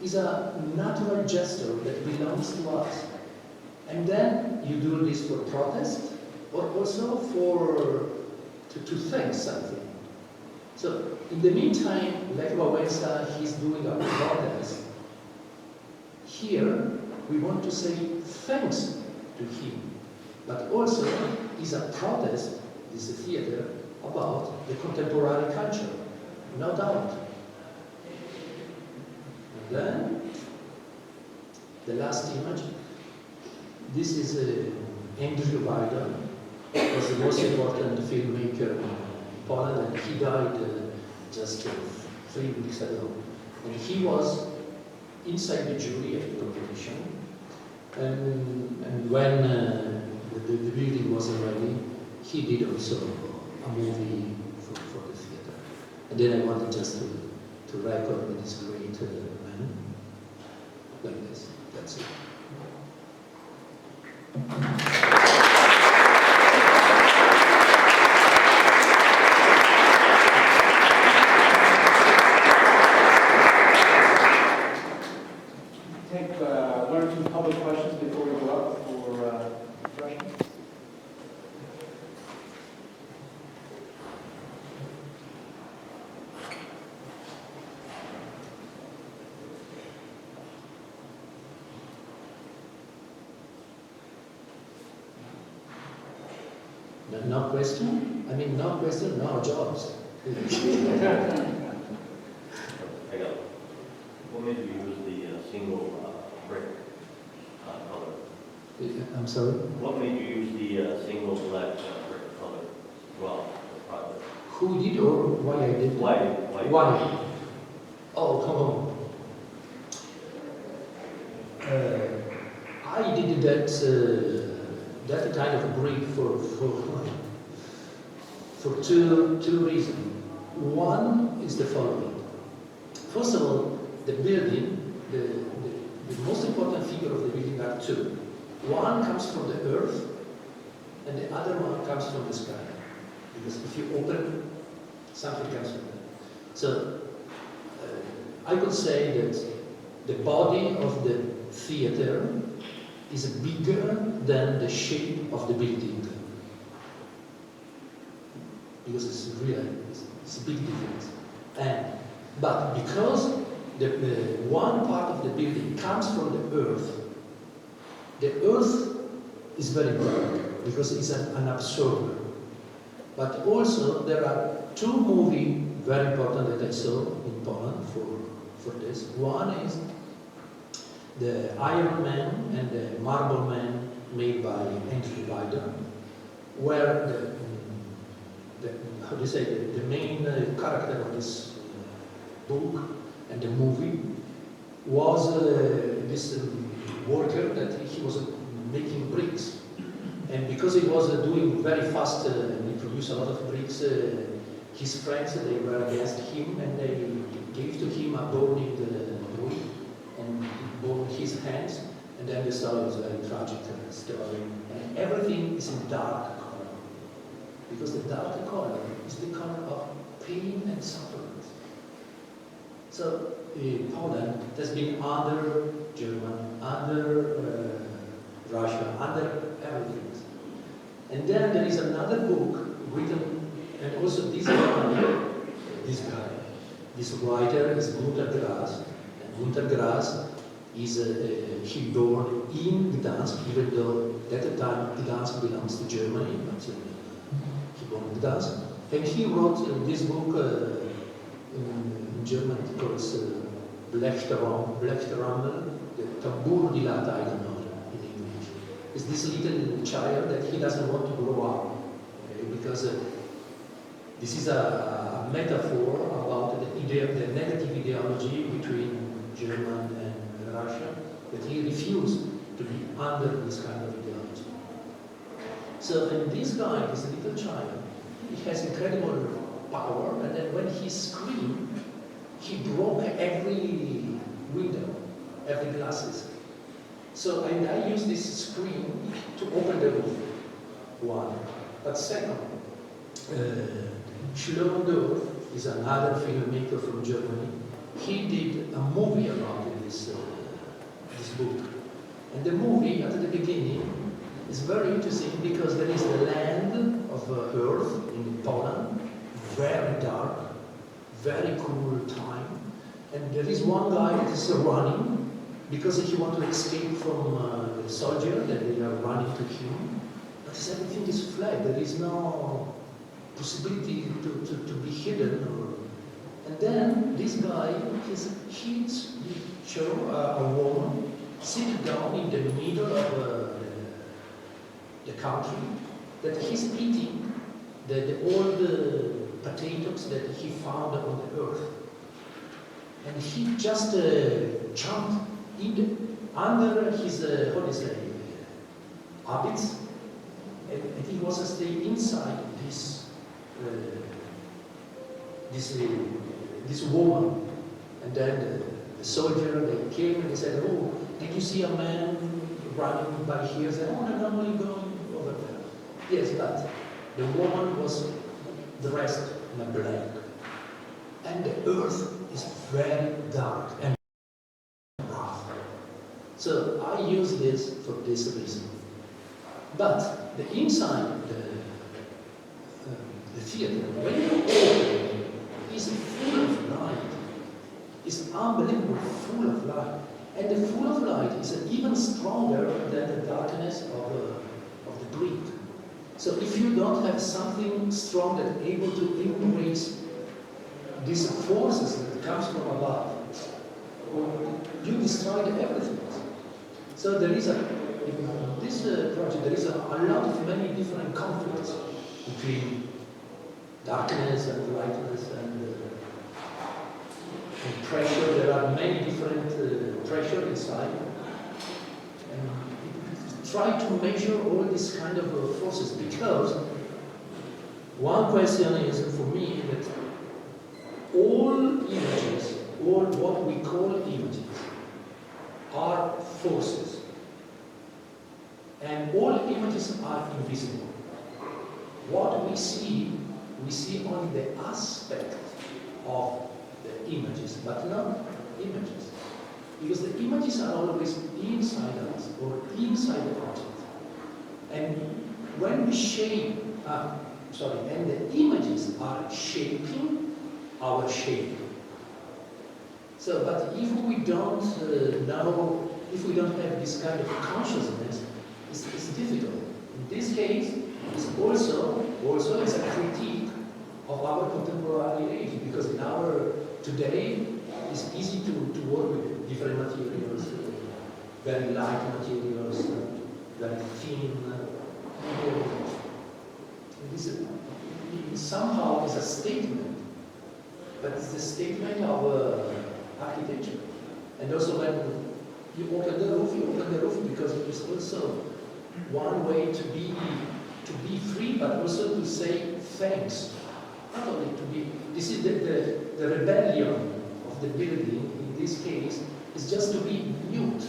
is a natural gesture that belongs to us. And then you do this for protest, or also to thank something. So in the meantime, Lech Wałęsa, he's doing a protest. Here, we want to say thanks to him, but also is a protest, is a theater, about the contemporary culture, no doubt. And then, the last image, this is Andrzej Wajda, was the most important filmmaker in Poland, and he died just 3 weeks ago. And he was inside the jury at the competition, and when the building wasn't ready, he did also a movie for the theater. And then I wanted just to record this great man, like this. That's it. Take one or two public questions before we go up for refreshments. No question? I mean, no question, no jobs. I got it. What made you use the single brick color? I'm sorry? What made you use the single black brick color throughout the project? Who did or why I did? Why? Why? Oh, come on. I did that kind of brick for two reasons. One is the following. First of all, the building, the most important figure of the building are two. One comes from the earth, and the other one comes from the sky. Because if you open, something comes from there. So, I could say that the body of the theater is bigger than the shape of the building. Because it's a big difference. But because the one part of the building comes from the earth is very dark because it's an absorber. But also there are two movies very important that I saw in Poland for this. One is the Iron Man and the Marble Man made by Andrzej Wajda, where the main character of this book and the movie was this worker that he was making bricks. And because he was doing very fast and he produced a lot of bricks, his friends, they were against him and they gave to him a bone in the wood and burned his hands. And then the story was a very tragic story. And everything is in dark color. Because the dark color is the color of pain and suffering. So Poland has been under Germany, under Russia, under everything. And then there is another book written, and also this writer is Günter Grass. And Günter Grass is he born in Gdansk, even though at the time Gdansk belongs to Germany, but he born in Gdansk. And he wrote this book in German, it calls Blechtrommel, the Tambour di Latta, I don't know in English. It's this little child that he doesn't want to grow up, because this is a metaphor about the negative ideology between Germany and Russia, that he refused to be under this kind of ideology. So, and this guy, this little child, he has incredible power, and then when he screamed, he broke every window, every glasses. So, and I use this screen to open the roof, one. But second, Schlöndorff is another filmmaker from Germany. He did a movie about this book. And the movie, at the beginning, is very interesting because there is the land of Earth in Poland, very dark, very cool time. And there is one guy that is running because he wants to escape from the soldier that they are running to him. But everything is flat, there is no possibility to be hidden. And then this guy, he show a woman sitting down in the middle of the country, that he's eating all the potatoes that he found on the earth. And he just jumped under his, habits, and he was staying inside this woman. And then the soldier, they came and they said, oh, did you see a man running by here? I said, oh, no, I'm only going over there. Yes, but the woman was dressed in black. And the earth is very dark and rough. So I use this for this reason. But the inside, the theater, when you open, is full of light. It's unbelievable, full of light. And the full of light is even stronger than the darkness of the brick. So if you don't have something strong that is able to embrace these forces that comes from above, you destroy everything. So there is in this project, there is a lot of many different conflicts between darkness and lightness and pressure. There are many different pressure inside. And try to measure all these kind of forces, because one question is for me that all images, all what we call images, are forces. And all images are invisible. What we see only the aspect of the images, but not images. Because the images are always inside us, or inside the object. And when we shape, and the images are shaping our shape. So, but if we don't know, if we don't have this kind of consciousness, it's difficult. In this case, it's also is a critique of our contemporary age, because in our today it's easy to work with different materials, very light materials, very thin. This somehow is a statement, but it's a statement of architecture. And also when you open the roof because it's also one way to be free, but also to say thanks. Not only to be, this is the rebellion of the building in this case, is just to be mute.